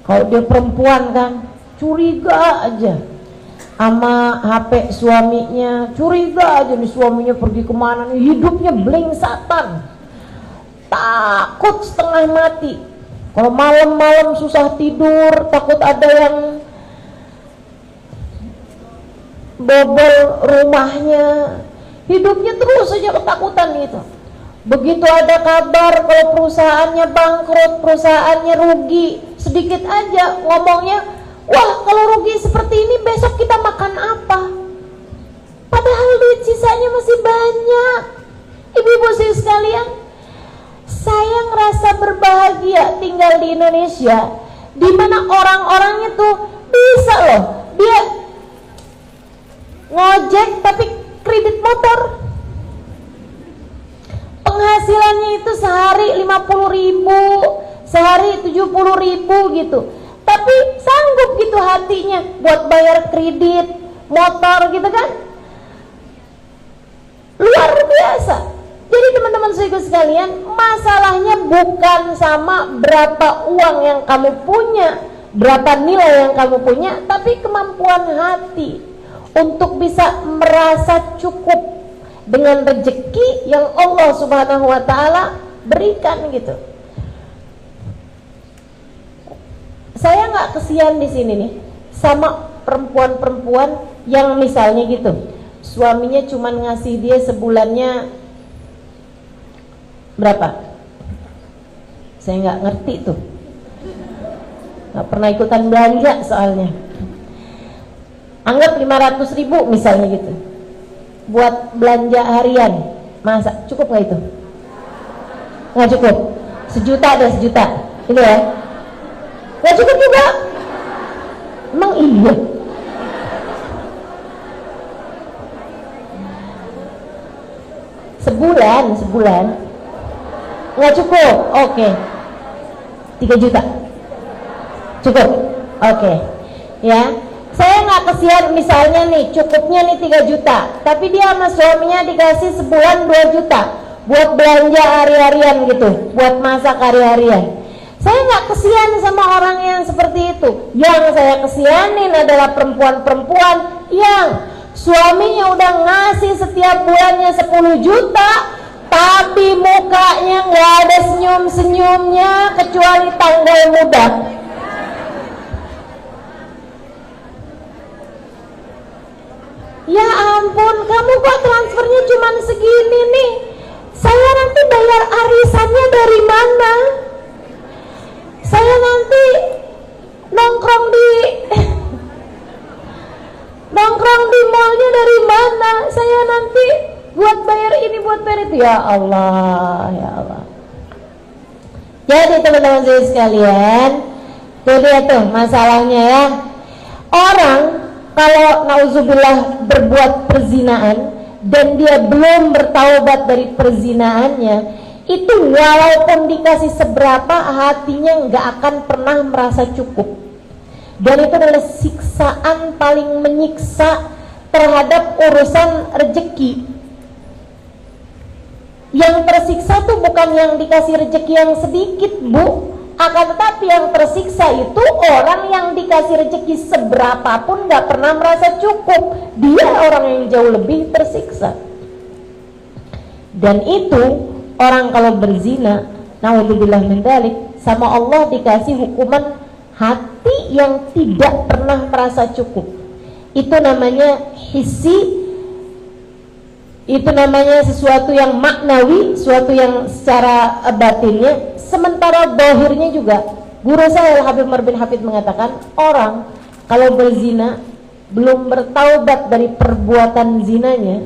Kalau dia perempuan kan, curiga aja sama HP suaminya, curiga aja nih suaminya pergi kemana nih, hidupnya blengsatan, takut setengah mati. Kalau malam-malam susah tidur, takut ada yang bobol rumahnya, hidupnya terus aja ketakutan gitu. Begitu ada kabar kalau perusahaannya bangkrut, perusahaannya rugi, sedikit aja ngomongnya, wah kalau rugi seperti ini besok kita makan apa? Padahal duit sisanya masih banyak. Ibu-ibu sekalian, saya ngerasa berbahagia tinggal di Indonesia, di mana orang-orangnya tuh bisa loh, dia ngojek tapi kredit motor, penghasilannya itu sehari 50.000, sehari 70.000 gitu, tapi sanggup gitu hatinya buat bayar kredit motor gitu kan, luar biasa. Jadi teman-teman sekalian, masalahnya bukan sama berapa uang yang kamu punya, berapa nilai yang kamu punya, tapi kemampuan hati untuk bisa merasa cukup dengan rezeki yang Allah Subhanahu wa taala berikan gitu. Saya nggak kesian di sini nih sama perempuan-perempuan yang misalnya gitu, suaminya cuman ngasih dia sebulannya berapa? Saya nggak ngerti tuh, nggak pernah ikutan belanja soalnya. Anggap 500.000 misalnya gitu, buat belanja harian, masa cukup nggak itu? Nggak cukup. 1 juta deh, 1 juta itu ya, nggak cukup juga. Emang iya? Sebulan nggak cukup. Oke. 3 juta cukup. Oke. Ya, saya nggak kesian misalnya nih cukupnya nih 3 juta, tapi dia sama suaminya dikasih sebulan 2 juta buat belanja hari-harian gitu, buat masak hari-harian. Saya nggak kesian sama orang yang seperti itu. Yang saya kesianin adalah perempuan-perempuan yang suaminya udah ngasih setiap bulannya 10 juta, tapi mukanya nggak ada senyum-senyumnya kecuali tanggal muda. Ya ampun, kamu kok transfernya cuma segini nih? Saya nanti bayar arisannya dari mana? Saya nanti nongkrong di mallnya dari mana? Ya Allah, ya Allah. Jadi teman-teman saya sekalian, jadi itu masalahnya ya. Orang kalau nauzubillah berbuat perzinaan dan dia belum bertaubat dari perzinaannya, itu walaupun dikasih seberapa, hatinya nggak akan pernah merasa cukup. Dan itu adalah siksaan paling menyiksa terhadap urusan rezeki. Yang tersiksa tuh bukan yang dikasih rezeki yang sedikit, Bu, akan tetapi yang tersiksa itu orang yang dikasih rezeki seberapapun gak pernah merasa cukup. Dia orang yang jauh lebih tersiksa. Dan itu orang kalau berzina, naudzubillah min dzalik, sama Allah dikasih hukuman hati yang tidak pernah merasa cukup. Itu namanya hissi. Itu namanya sesuatu yang maknawi, sesuatu yang secara batinnya. Sementara zahirnya juga, guru saya Habib Umar bin Hafid mengatakan, orang kalau berzina belum bertaubat dari perbuatan zinanya,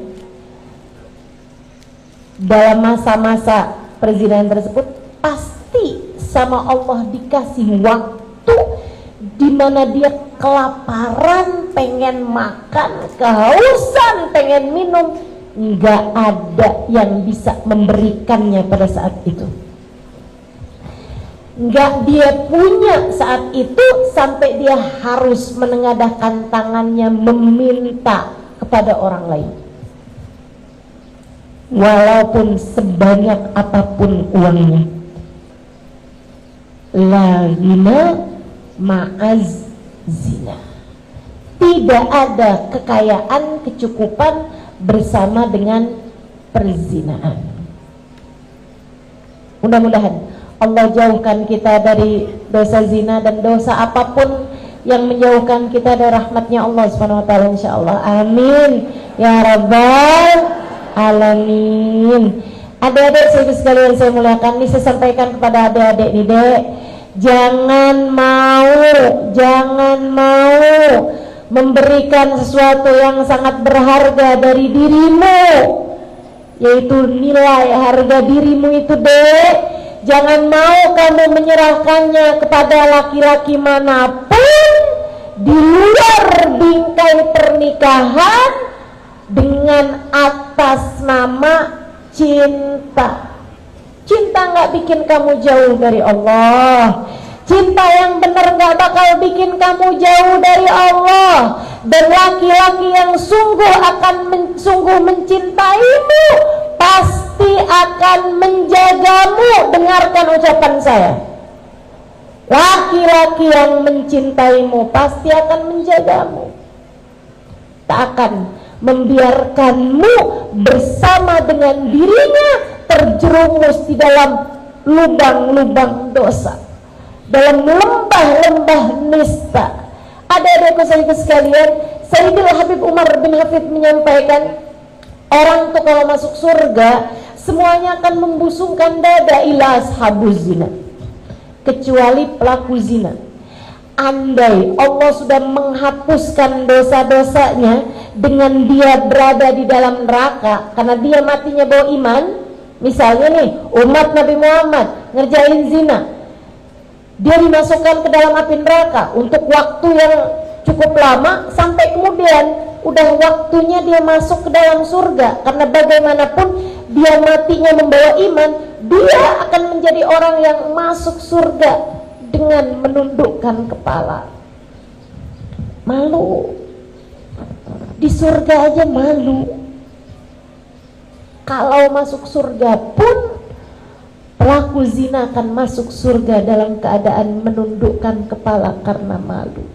dalam masa-masa perzinahan tersebut pasti sama Allah dikasih waktu di mana dia kelaparan, pengen makan, kehausan, pengen minum, nggak ada yang bisa memberikannya pada saat itu. Nggak dia punya saat itu sampai dia harus menengadahkan tangannya meminta kepada orang lain, walaupun sebanyak apapun uangnya. La ghina ma'az zina. Tidak ada kekayaan, kecukupan bersama dengan perzinaan. Mudah-mudahan Allah jauhkan kita dari dosa zina dan dosa apapun yang menjauhkan kita dari rahmatnya Allah Subhanahu wa taala, insyaallah. Amin ya rabbal alamin. Adik-adik sekalian saya muliakan, ini saya sampaikan kepada adik-adik nih, Dek. Jangan mau memberikan sesuatu yang sangat berharga dari dirimu, yaitu nilai harga dirimu itu, Dek. Jangan mau kamu menyerahkannya kepada laki-laki manapun di luar bingkai pernikahan dengan atas nama cinta. Cinta nggak bikin kamu jauh dari Allah. Cinta yang benar nggak bakal bikin kamu jauh dari Allah. Dan laki-laki yang sungguh mencintaimu pasti akan menjagamu. Dengarkan ucapan saya. Laki-laki yang mencintaimu pasti akan menjagamu. Tak akan membiarkanmu bersama dengan dirinya terjerumus di dalam lubang-lubang dosa, dalam lembah-lembah nista. Adik-adikku sekalian, Sayyidul Habib Umar bin Hafid menyampaikan, orang tuh kalau masuk surga semuanya akan membusungkan dada ila ashabuz zina, kecuali pelaku zina. Andai Allah sudah menghapuskan dosa-dosanya dengan dia berada di dalam neraka karena dia matinya bawa iman, misalnya nih umat Nabi Muhammad ngerjain zina, dia dimasukkan ke dalam api neraka untuk waktu yang cukup lama sampai kemudian udah waktunya dia masuk ke dalam surga. Karena bagaimanapun dia matinya membawa iman, dia akan menjadi orang yang masuk surga dengan menundukkan kepala. Malu di surga aja malu. Kalau masuk surga pun pelaku zina akan masuk surga dalam keadaan menundukkan kepala karena malu.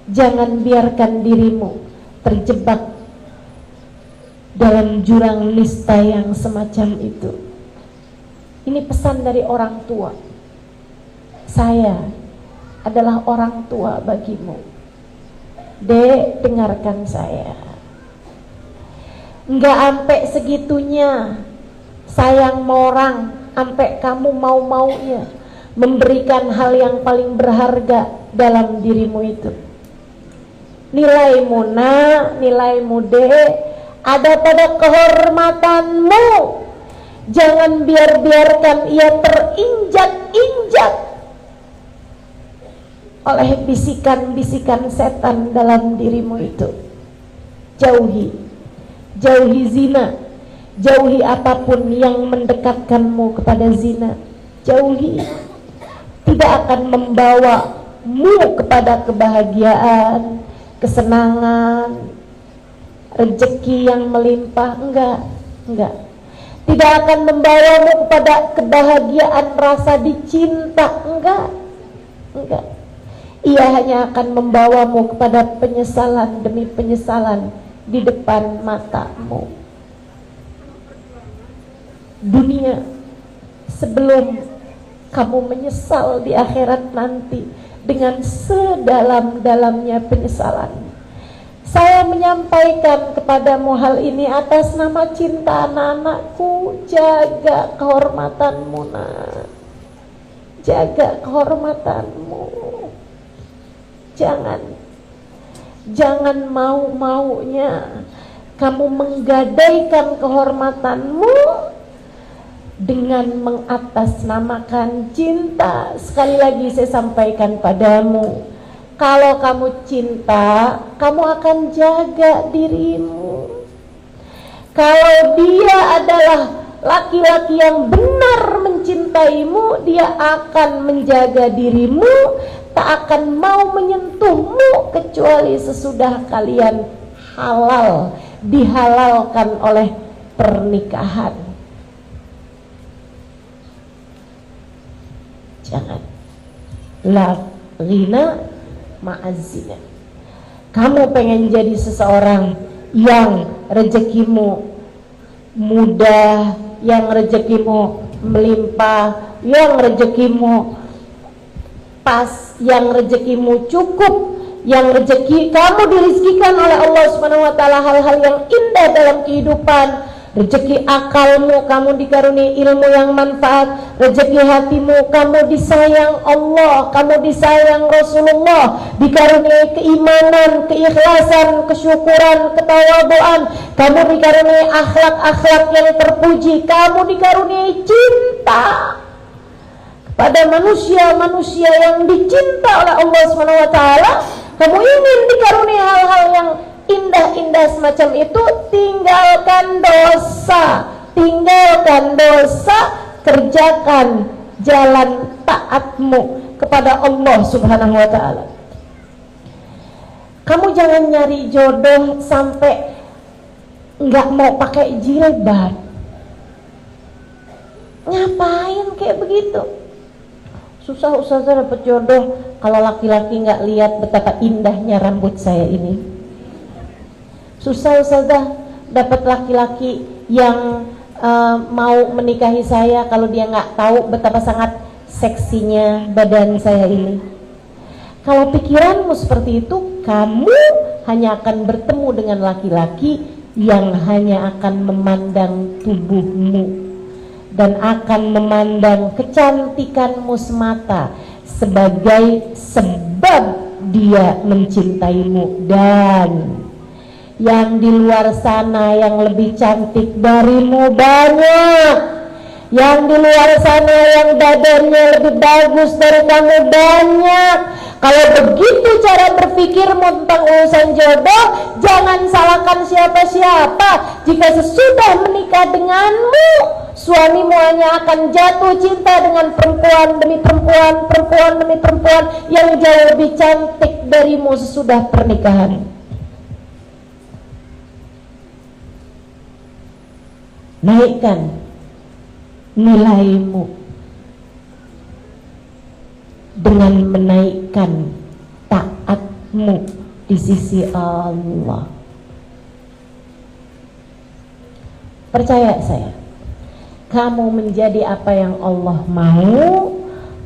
Jangan biarkan dirimu terjebak dalam jurang nista yang semacam itu. Ini pesan dari orang tua. Saya adalah orang tua bagimu. Dek, dengarkan saya. Enggak sampai segitunya sayang sama orang, sampai kamu mau-maunya memberikan hal yang paling berharga dalam dirimu itu. Nilaimu nak, nilaimu dek ada pada kehormatanmu. Jangan biarkan ia terinjak-injak oleh bisikan-bisikan setan dalam dirimu itu. Jauhi zina, jauhi apapun yang mendekatkanmu kepada zina. Jauhi, tidak akan membawamu kepada kebahagiaan, kesenangan, rezeki yang melimpah. Enggak. Tidak akan membawamu kepada kebahagiaan rasa dicinta. Enggak. Ia hanya akan membawamu kepada penyesalan demi penyesalan di depan matamu. Dunia, sebelum kamu menyesal di akhirat nanti dengan sedalam-dalamnya penyesalan, saya menyampaikan kepadamu hal ini atas nama cinta anak-anakku. Jaga kehormatanmu, nak. Jaga kehormatanmu. Jangan mau-maunya kamu menggadaikan kehormatanmu dengan mengatasnamakan cinta. Sekali lagi saya sampaikan padamu, kalau kamu cinta, kamu akan jaga dirimu. Kalau dia adalah laki-laki yang benar mencintaimu, dia akan menjaga dirimu, tak akan mau menyentuhmu kecuali sesudah kalian halal, dihalalkan oleh pernikahan. Jangan. La ghina ma'azina. Kamu pengen jadi seseorang yang rezekimu mudah, yang rezekimu melimpah, yang rezekimu pas, yang rezekimu cukup, yang rezeki kamu dirizkikan oleh Allah Subhanahu wa taala hal-hal yang indah dalam kehidupan. Rezeki akalmu, kamu dikaruniai ilmu yang manfaat. Rezeki hatimu, kamu disayang Allah, kamu disayang Rasulullah, dikaruniai keimanan, keikhlasan, kesyukuran, ketawaduan. Kamu dikaruniai akhlak-akhlak yang terpuji. Kamu dikaruniai cinta pada manusia-manusia yang dicinta oleh Allah Subhanahu wa taala. Kamu ingin dikaruniai hal-hal yang indah-indah semacam itu. Tinggalkan dosa, kerjakan jalan taatmu kepada Allah Subhanahu wa taala. Kamu jangan nyari jodoh sampai nggak mau pakai jilbab. Ngapain kayak begitu? Susah ustazah dapat jodoh kalau laki-laki nggak lihat betapa indahnya rambut saya ini. Susah ustazah dapat laki-laki yang mau menikahi saya kalau dia nggak tahu betapa sangat seksinya badan saya ini. Kalau pikiranmu seperti itu, kamu hanya akan bertemu dengan laki-laki yang hanya akan memandang tubuhmu dan akan memandang kecantikanmu semata sebagai sebab dia mencintaimu. Dan yang di luar sana yang lebih cantik darimu banyak. Yang di luar sana yang badannya lebih bagus dari kamu banyak. Kalau begitu cara berpikirmu tentang urusan jodoh, jangan salahkan siapa-siapa. Jika sesudah menikah denganmu, suamimu hanya akan jatuh cinta dengan perempuan demi perempuan, perempuan demi perempuan yang jauh lebih cantik darimu sesudah pernikahan. Naikkan nilaimu dengan menaikkan taatmu di sisi Allah. Percaya saya, kamu menjadi apa yang Allah mau,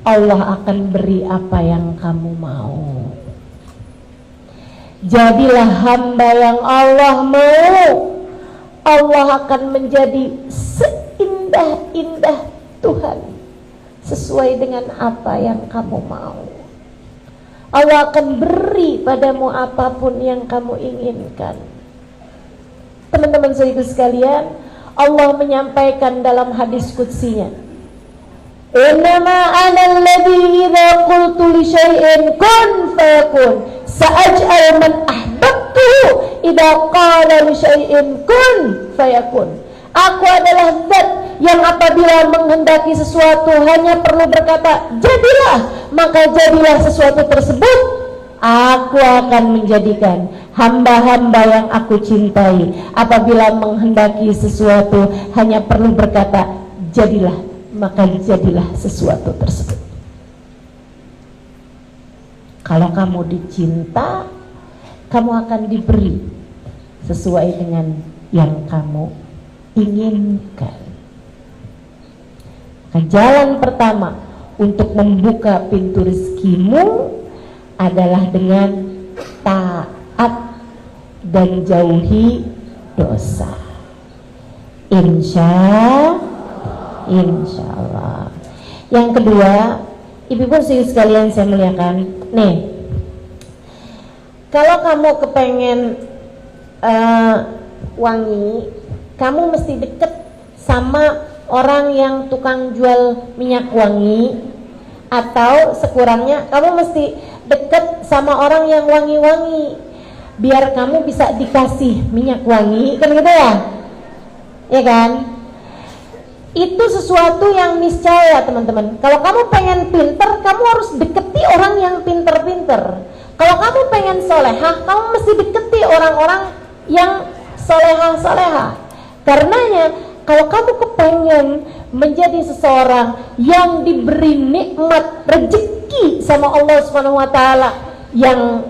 Allah akan beri apa yang kamu mau. Jadilah hamba yang Allah mau, Allah akan menjadi seindah-indah Tuhan sesuai dengan apa yang kamu mau. Allah akan beri padamu apapun yang kamu inginkan. Teman-teman saudara sekalian, Allah menyampaikan dalam hadis qudsinya, innama ana alladhi idza qultu li syai'in kun fayakun sa'aj'al man ahbabtu idza qala li syai'in kun fayakun. Aku adalah zat yang apabila menghendaki sesuatu hanya perlu berkata jadilah, maka jadilah sesuatu tersebut. Aku akan menjadikan hamba-hamba yang aku cintai apabila menghendaki sesuatu hanya perlu berkata jadilah, maka jadilah sesuatu tersebut. Kalau kamu dicinta, kamu akan diberi sesuai dengan yang kamu inginkan. Nah, jalan pertama untuk membuka pintu rezekimu adalah dengan taat dan jauhi dosa. Insya Allah. Yang kedua, ibu-ibu sekalian saya muliakan, nih, kalau kamu kepengen wangi, kamu mesti deket sama orang yang tukang jual minyak wangi, atau sekurangnya kamu mesti deket sama orang yang wangi-wangi biar kamu bisa dikasih minyak wangi, kan gitu ya? Ya kan? Itu sesuatu yang niscaya, teman-teman. Kalau kamu pengen pinter, kamu harus deketi orang yang pinter-pinter. Kalau kamu pengen solehah, kamu mesti deketi orang-orang yang solehah-solehah. Karenanya, kalau kamu kepengen menjadi seseorang yang diberi nikmat rezeki sama Allah Subhanahu wa taala yang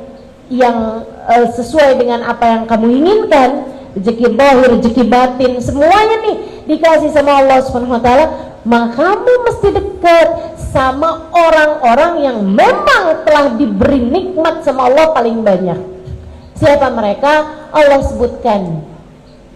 sesuai dengan apa yang kamu inginkan, rezeki zahir, rezeki batin, semuanya nih dikasih sama Allah Subhanahu wa taala, maka kamu mesti dekat sama orang-orang yang memang telah diberi nikmat sama Allah paling banyak. Siapa mereka? Allah sebutkan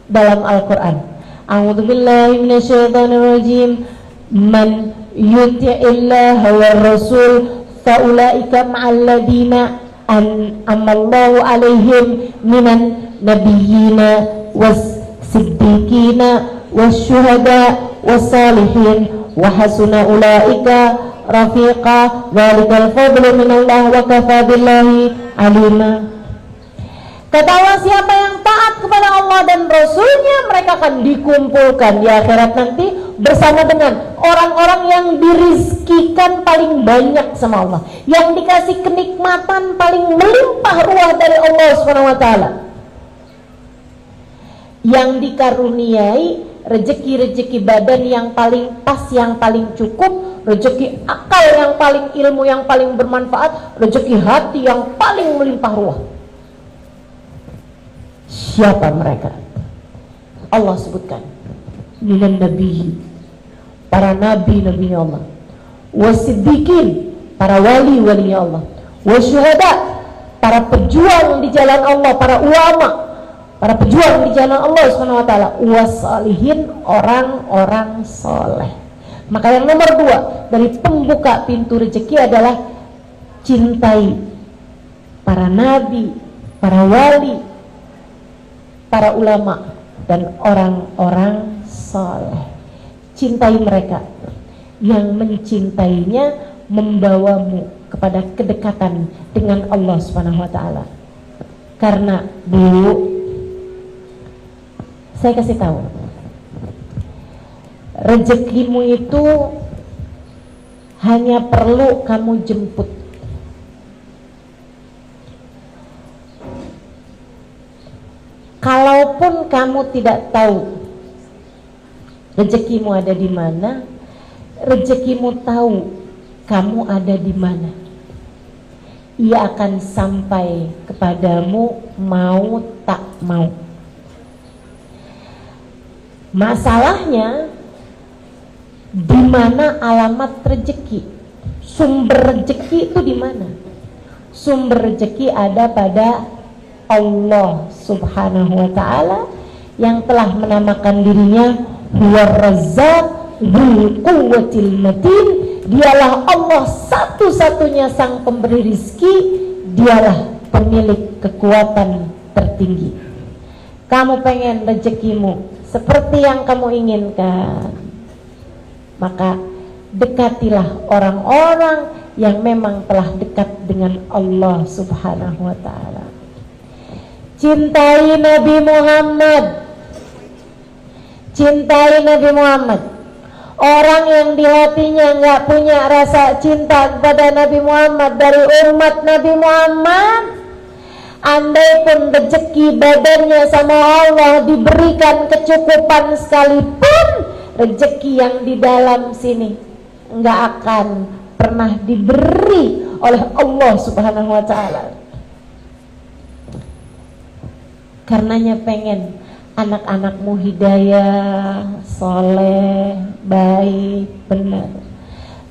dalam Al-Qur'an. A'udzubillahi minasyaitonir rajim. Man yuti'illaha war rasul faulaika ma'al ladina an'amallahu 'alaihim minan nabiyyina was siddiqina wasyuhada wassalihin wa hasuna ulaika rafiqa dzalikal fadlu minallah wa kafa billahi alima. Kata Allah, siapa yang taat kepada Allah dan Rasulnya, mereka akan dikumpulkan di akhirat nanti bersama dengan orang-orang yang dirizkikan paling banyak sama Allah, yang dikasih kenikmatan paling melimpah ruah dari Allah SWT, yang dikaruniai rezeki-rezeki badan yang paling pas, yang paling cukup, rezeki akal yang paling, ilmu yang paling bermanfaat, rezeki hati yang paling melimpah ruah. Siapa mereka? Allah sebutkan, minan nabi, para nabi-nabi Allah, wasiddiqin, para wali-wali Allah, wasyuhada, para pejuang di jalan Allah, para ulama, para pejuang di jalan Allah Subhanahu wa taala, wasalihin, orang-orang soleh. Maka yang nomor 2 dari pembuka pintu rezeki adalah cintai para nabi, para wali, para ulama, dan orang-orang soleh. Cintai mereka. Yang mencintainya membawamu kepada kedekatan dengan Allah Subhanahu wa taala. Karena Bu, saya kasih tahu, rezekimu itu hanya perlu kamu jemput. Kalaupun kamu tidak tahu rezekimu ada di mana, rezekimu tahu kamu ada di mana. Ia akan sampai kepadamu mau tak mau. Masalahnya di mana alamat rezeki? Sumber rezeki itu di mana? Sumber rezeki ada pada Allah Subhanahu wa taala yang telah menamakan dirinya Huwar Razzaq dzul quwwatil matin. Dialah Allah satu-satunya sang pemberi rizki, dialah pemilik kekuatan tertinggi. kamu pengen rezekimu seperti yang kamu inginkan, maka dekatilah orang-orang yang memang telah dekat dengan Allah Subhanahu wa ta'ala. Cintai Nabi Muhammad. Cintai Nabi Muhammad. Orang yang di hatinya nggak punya rasa cinta kepada Nabi Muhammad dari umat Nabi Muhammad, andai pun rezeki badannya sama Allah diberikan kecukupan sekalipun, rezeki yang di dalam sini nggak akan pernah diberi oleh Allah Subhanahu wa ta'ala. Karenanya pengen anak-anakmu hidayah, soleh, baik, benar.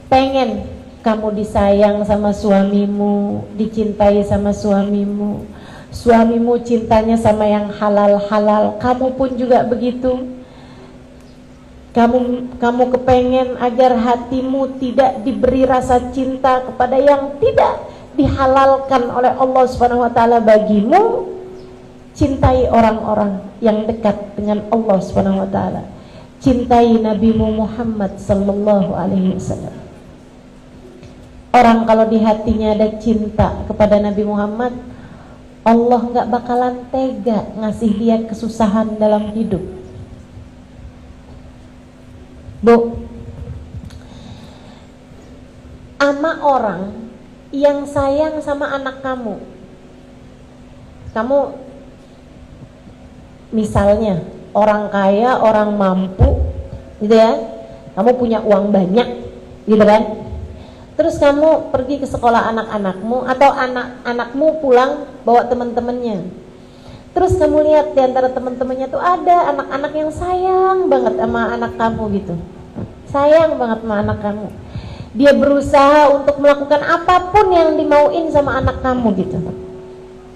Pengen kamu disayang sama suamimu, dicintai sama suamimu, suamimu cintanya sama yang halal-halal, kamu pun juga begitu. Kamu kepengen agar hatimu tidak diberi rasa cinta kepada yang tidak dihalalkan oleh Allah Subhanahu wa ta'ala bagimu. Cintai orang-orang yang dekat dengan Allah Subhanahu wa ta'ala. Cintai Nabi Muhammad sallallahu alaihi wasallam. Orang kalau di hatinya ada cinta kepada Nabi Muhammad, Allah nggak bakalan tega ngasih dia kesusahan dalam hidup. Bu, ama orang yang sayang sama anak kamu, misalnya orang kaya, orang mampu, gitu ya, kamu punya uang banyak, gitu kan? Terus kamu pergi ke sekolah anak-anakmu, atau anak-anakmu pulang bawa teman-temannya. Terus kamu lihat di antara teman-temannya tuh ada anak-anak yang sayang banget sama anak kamu gitu, sayang banget sama anak kamu. Dia berusaha untuk melakukan apapun yang dimauin sama anak kamu gitu,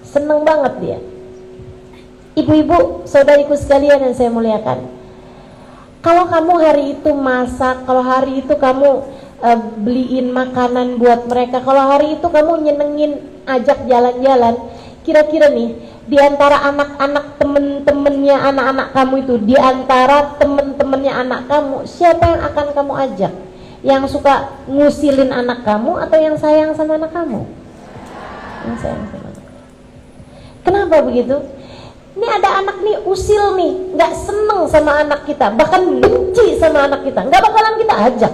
seneng banget dia. Ibu-ibu, saudariku sekalian yang saya muliakan, kalau kamu hari itu masak, kalau hari itu kamu beliin makanan buat mereka, kalau hari itu kamu nyenengin, ajak jalan-jalan, kira-kira nih di antara anak-anak temen-temennya anak-anak kamu itu, di antara temen-temennya anak kamu, siapa yang akan kamu ajak? Yang suka ngusilin anak kamu atau yang sayang sama anak kamu? Yang sayang sama anak kamu. Kenapa begitu? Ini ada anak nih usil nih, nggak seneng sama anak kita, bahkan benci sama anak kita, nggak bakalan kita ajak.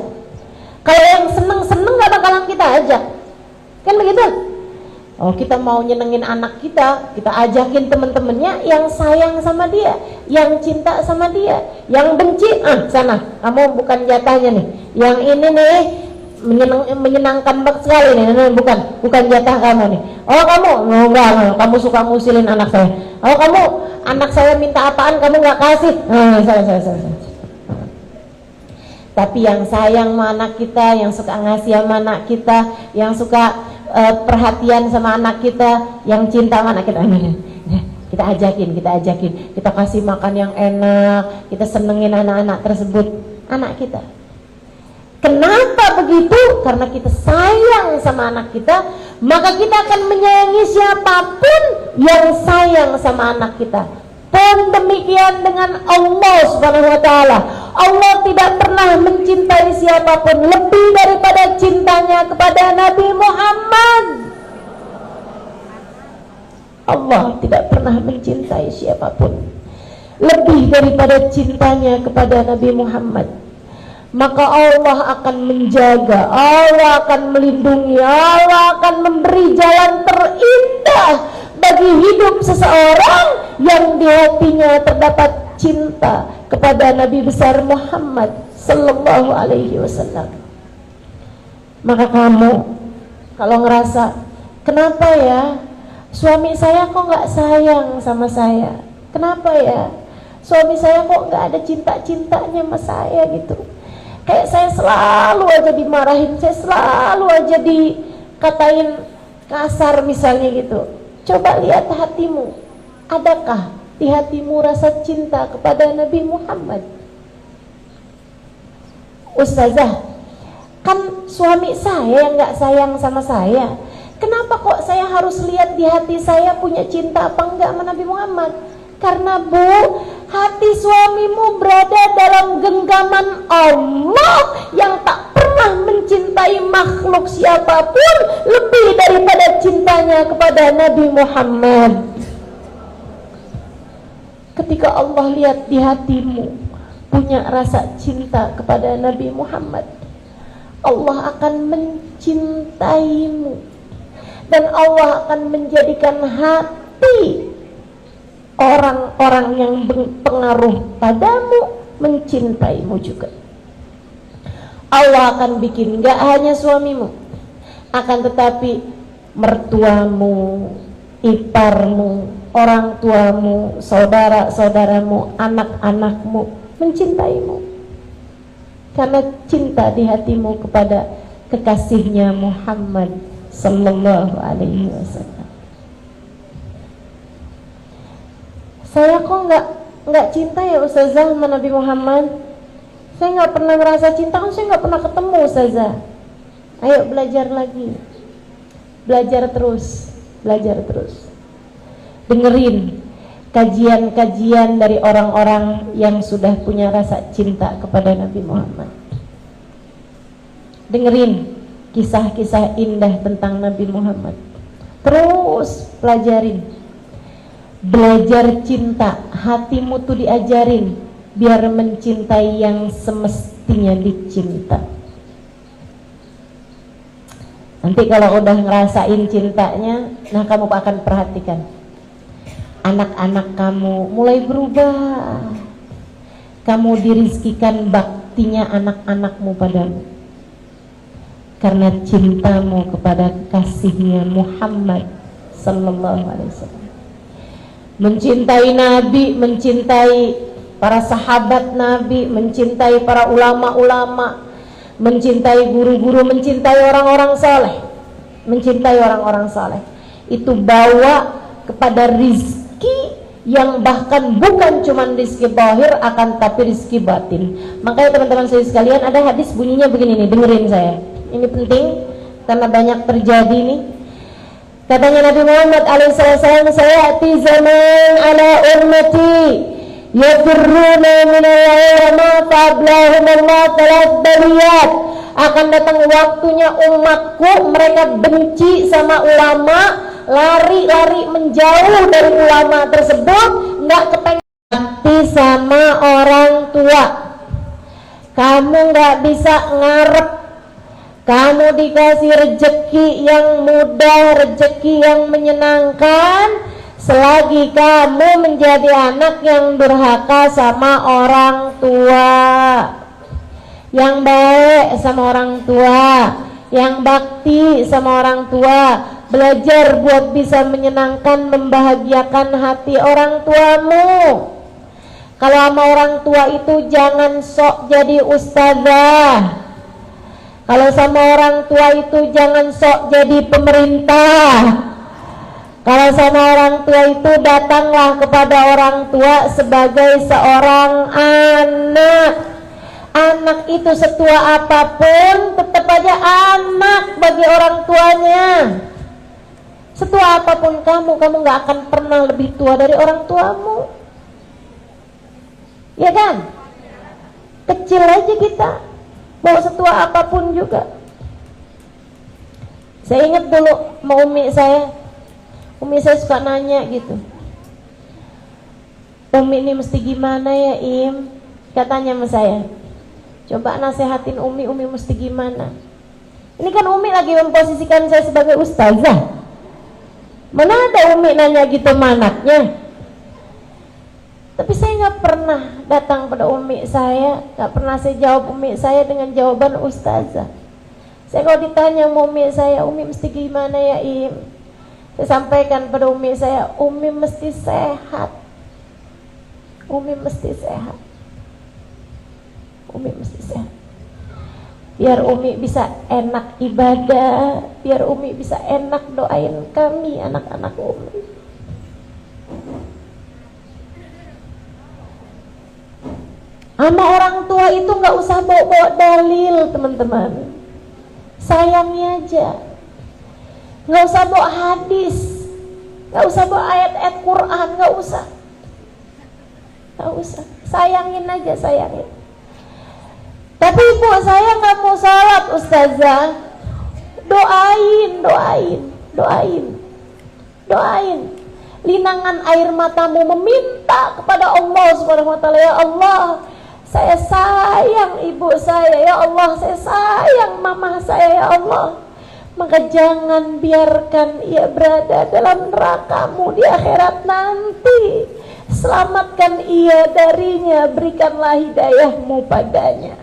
Kalau yang seneng-seneng nggak bakalan kita ajak, kan begitu? Oh, kita mau nyenengin anak kita ajakin temen-temennya yang sayang sama dia, yang cinta sama dia. Yang benci, sana, kamu bukan jatahnya nih. Yang ini nih menyenangkan banget sekali nih, bukan jatah kamu nih. Oh kamu, enggak, kamu suka ngusilin anak saya. Oh kamu, anak saya minta apaan kamu nggak kasih. Saya. Tapi yang sayang sama anak kita, yang suka ngasih sama anak kita, yang suka perhatian sama anak kita, yang cinta sama anak kita, kita ajakin, kita kasih makan yang enak, kita senengin anak-anak tersebut, anak kita. Kenapa begitu? Karena kita sayang sama anak kita, maka kita akan menyayangi siapapun yang sayang sama anak kita. Pun demikian dengan Allah Subhanahu wa ta'ala. Allah tidak pernah mencintai siapapun lebih daripada cintanya kepada Nabi Muhammad. Allah tidak pernah mencintai siapapun lebih daripada cintanya kepada Nabi Muhammad. Maka Allah akan menjaga, Allah akan melindungi, Allah akan memberi jalan terindah bagi hidup seseorang yang di hatinya terdapat cinta kepada Nabi besar Muhammad sallallahu alaihi wasallam. Maka kamu kalau ngerasa, kenapa ya suami saya kok nggak sayang sama saya? Kenapa ya suami saya kok nggak ada cinta-cintanya sama saya gitu? Kayak saya selalu aja dimarahin, saya selalu aja dikatain kasar misalnya gitu. Coba lihat hatimu, adakah di hatimu rasa cinta kepada Nabi Muhammad? Ustazah, kan suami saya yang gak sayang sama saya, kenapa kok saya harus lihat di hati saya punya cinta apa enggak sama Nabi Muhammad? Karena Bu, hati suamimu berada dalam genggaman Allah yang tak pernah mencintai makhluk siapapun lebih daripada cintanya kepada Nabi Muhammad. Ketika Allah lihat di hatimu punya rasa cinta kepada Nabi Muhammad, Allah akan mencintaimu dan Allah akan menjadikan hati orang-orang yang berpengaruh padamu mencintaimu juga. Allah akan bikin gak hanya suamimu, akan tetapi mertuamu, iparmu, orang tuamu, saudara-saudaramu, anak-anakmu mencintaimu karena cinta di hatimu kepada kekasihnya Muhammad sallallahu alaihi wasallam. Saya kok nggak cinta ya Ustazah sama Nabi Muhammad. Saya nggak pernah merasa cinta, kan saya nggak pernah ketemu Ustazah. Ayo belajar lagi, belajar terus. Dengerin kajian-kajian dari orang-orang yang sudah punya rasa cinta kepada Nabi Muhammad. Dengerin kisah-kisah indah tentang Nabi Muhammad. Terus pelajarin. Belajar cinta, hatimu tuh diajarin biar mencintai yang semestinya dicinta. Nanti kalau udah ngerasain cintanya, nah kamu akan perhatikan anak-anak kamu mulai berubah. Kamu dirizkikan baktinya anak-anakmu padamu karena cintamu kepada kasihnya Muhammad sallallahu alaihi wasallam. Mencintai Nabi, mencintai para sahabat Nabi, mencintai para ulama-ulama, mencintai guru-guru, mencintai orang-orang saleh, mencintai orang-orang saleh. Itu bawa kepada rizki yang bahkan bukan cuma rizki zahir, akan tapi rizki batin. Makanya teman-teman saya sekalian, ada hadis bunyinya begini nih, dengerin saya. Ini penting karena banyak terjadi nih. Katanya Nabi Muhammad alaihissalam, sayati zaman ala ummati yafirruna minal ulama fa'ablahum Allah thalath baliyat. Akan datang waktunya umatku mereka benci sama ulama, lari-lari menjauh dari ulama tersebut, nggak kepengen hati sama orang tua. Kamu nggak bisa ngarep. Kamu dikasih rejeki yang mudah, rejeki yang menyenangkan, selagi kamu menjadi anak yang durhaka sama orang tua, yang baik sama orang tua, yang bakti sama orang tua. Belajar buat bisa menyenangkan, membahagiakan hati orang tuamu. Kalau sama orang tua itu jangan sok jadi ustazah. Kalau sama orang tua itu jangan sok jadi pemerintah. Kalau sama orang tua itu datanglah kepada orang tua sebagai seorang anak. Anak itu setua apapun tetap aja anak bagi orang tuanya. Setua apapun kamu gak akan pernah lebih tua dari orang tuamu. Ya kan? Kecil aja kita, mau setua apapun juga. Saya ingat dulu sama umi saya suka nanya gitu, Umi ini mesti gimana ya Im? Katanya sama saya, coba nasehatin Umi mesti gimana? Ini kan Umi lagi memposisikan saya sebagai ustazah. Mana ada Umi nanya gitu sama anaknya? Tapi saya nggak pernah datang pada Umi saya, nggak pernah saya jawab Umi saya dengan jawaban ustazah. Saya kalau ditanya sama Umi saya, Umi mesti gimana ya Im? Saya sampaikan pada Umi saya, Umi mesti sehat. Umi mesti sehat. Umi mesti sehat. Biar Umi bisa enak ibadah, biar Umi bisa enak doain kami anak-anak Umi. Sama orang tua itu nggak usah bawa dalil teman-teman. Sayangnya aja. Nggak usah bawa hadis, nggak usah bawa ayat-ayat Quran, nggak usah. Nggak usah, sayangin aja, sayangin. Tapi ibu saya nggak mau sholat ustazah. Doain. Linangan air matamu meminta kepada Allah Subhanahu wa taala, ya Allah, saya sayang ibu saya, ya Allah, saya sayang mama saya, ya Allah. Maka jangan biarkan ia berada dalam neraka-Mu di akhirat nanti. Selamatkan ia darinya, berikanlah hidayah-Mu padanya.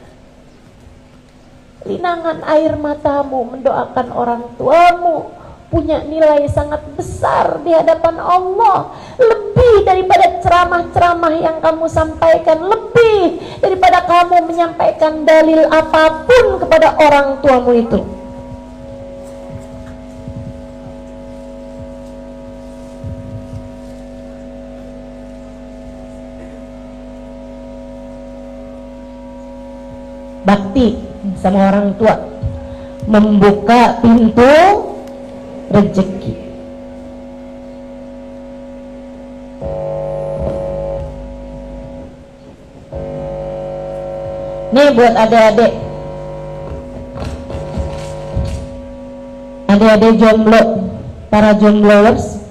Linangan air matamu mendoakan orang tuamu punya nilai sangat besar di hadapan Allah, lebih daripada ceramah-ceramah yang kamu sampaikan, lebih daripada kamu menyampaikan dalil apapun kepada orang tuamu itu. Bakti sama orang tua membuka pintu rezeki. Nih buat adik-adik jomblo, para jombloers,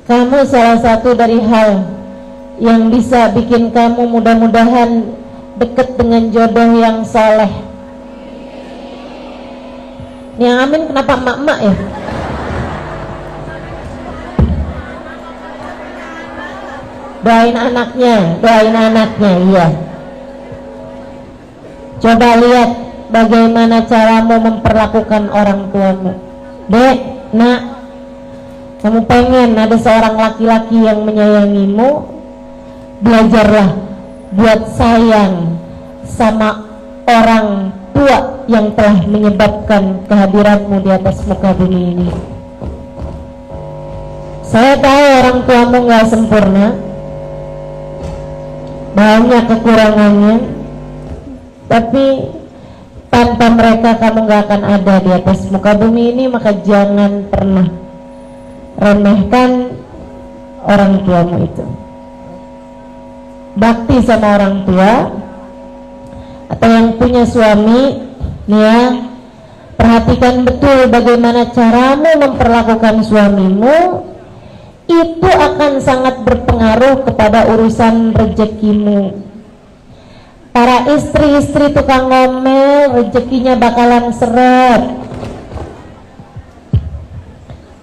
kamu salah satu dari hal yang bisa bikin kamu mudah-mudahan dekat dengan jodoh yang soleh. Yang amin kenapa emak-emak ya? Doain anaknya, iya. Coba lihat bagaimana caramu memperlakukan orang tuamu. Dek, nak, kamu pengen ada seorang laki-laki yang menyayangimu, belajarlah buat sayang sama orang tua yang telah menyebabkan kehadiranmu di atas muka bumi ini. Saya tahu orang tuamu gak sempurna, banyak kekurangannya, tapi tanpa mereka kamu gak akan ada di atas muka bumi ini. Maka jangan pernah remehkan orang tuamu itu. Bakti sama orang tua, atau yang punya suami nih ya, perhatikan betul bagaimana caramu memperlakukan suamimu. Itu akan sangat berpengaruh kepada urusan rezekimu. Para istri-istri tukang ngomel, rezekinya bakalan seret.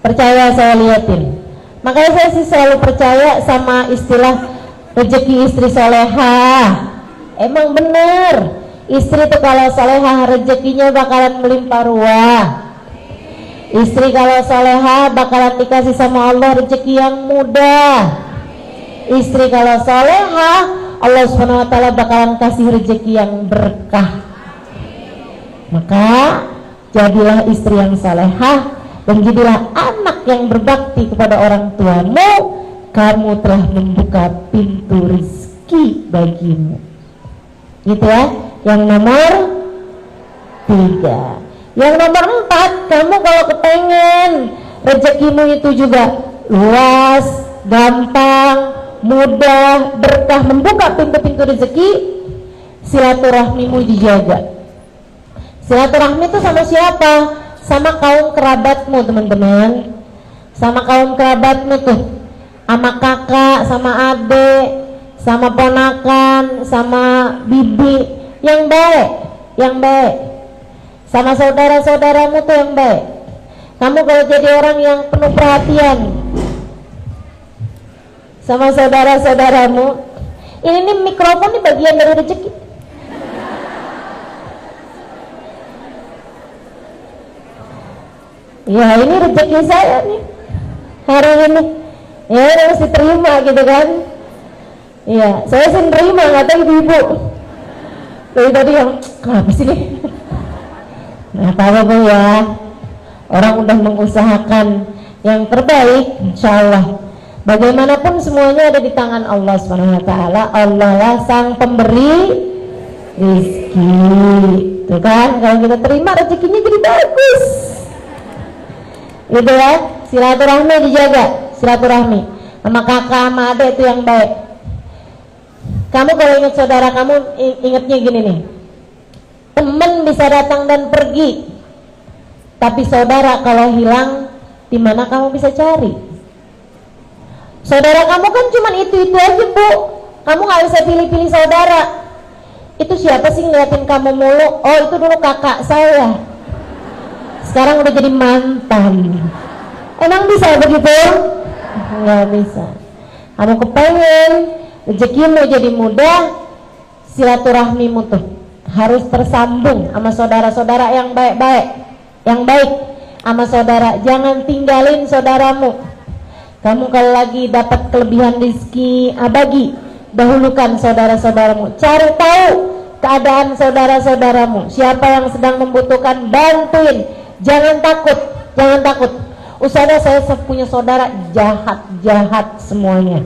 Percaya, saya liatin. Makanya saya sih selalu percaya sama istilah rezeki istri solehah. Emang bener, istri tuh kalau solehah rezekinya bakalan melimpah ruah. Istri kalau solehah bakalan dikasih sama Allah rezeki yang mudah. Istri kalau solehah, Allah Subhanahu wa taala bakalan kasih rezeki yang berkah. Maka jadilah istri yang solehah dan jadilah anak yang berbakti kepada orang tuamu. Kamu telah membuka pintu rezeki bagimu. Gitu ya. Yang nomor 3. Yang nomor 4, kamu kalau kepengen rezekimu itu juga luas, gampang, mudah, berkah, membuka pintu-pintu rezeki, silaturahmimu dijaga. Silaturahmi itu sama siapa? Sama kaum kerabatmu, teman-teman. Sama kaum kerabatmu tuh, sama kakak, sama adik, sama ponakan, sama bibi, yang baik, sama saudara-saudaramu tuh yang baik. Kamu kalau jadi orang yang penuh perhatian sama saudara-saudaramu, ini mikrofon ini bagian dari rezeki. Ya ini rezeki saya nih hari ini, ya harus diterima gitu kan. Iya, saya sih nerima, nggak tahu ibu-ibu dari tadi yang kenapa sih nih. Nah, apa-apa ya, orang udah mengusahakan yang terbaik, insya Allah. Bagaimanapun semuanya ada di tangan Allah Subhanahu wa taala. Allah lah sang pemberi rezeki. Tuh kan, kalau kita terima rezekinya jadi bagus. Gitu ya, silaturahmi dijaga, silaturahmi sama kakak sama adik itu yang baik. Kamu kalau ingat saudara kamu, ingatnya gini nih, teman bisa datang dan pergi, tapi saudara kalau hilang, di mana kamu bisa cari? Saudara kamu kan cuma itu aja, Bu. Kamu nggak bisa pilih-pilih saudara. Itu siapa sih ngeliatin kamu mulu? Oh, itu dulu kakak saya, sekarang udah jadi mantan. Emang bisa begitu? Nggak bisa. Kamu kepengen rezekimu jadi mudah, silaturahmimu tuh harus tersambung sama saudara-saudara yang baik-baik, yang baik sama saudara. Jangan tinggalin saudaramu. Kamu kalau lagi dapat kelebihan rezeki, bagi, dahulukan saudara-saudaramu. Cari tahu keadaan saudara-saudaramu, siapa yang sedang membutuhkan, bantuin. Jangan takut, jangan takut. Ustazah, saya punya saudara jahat-jahat semuanya.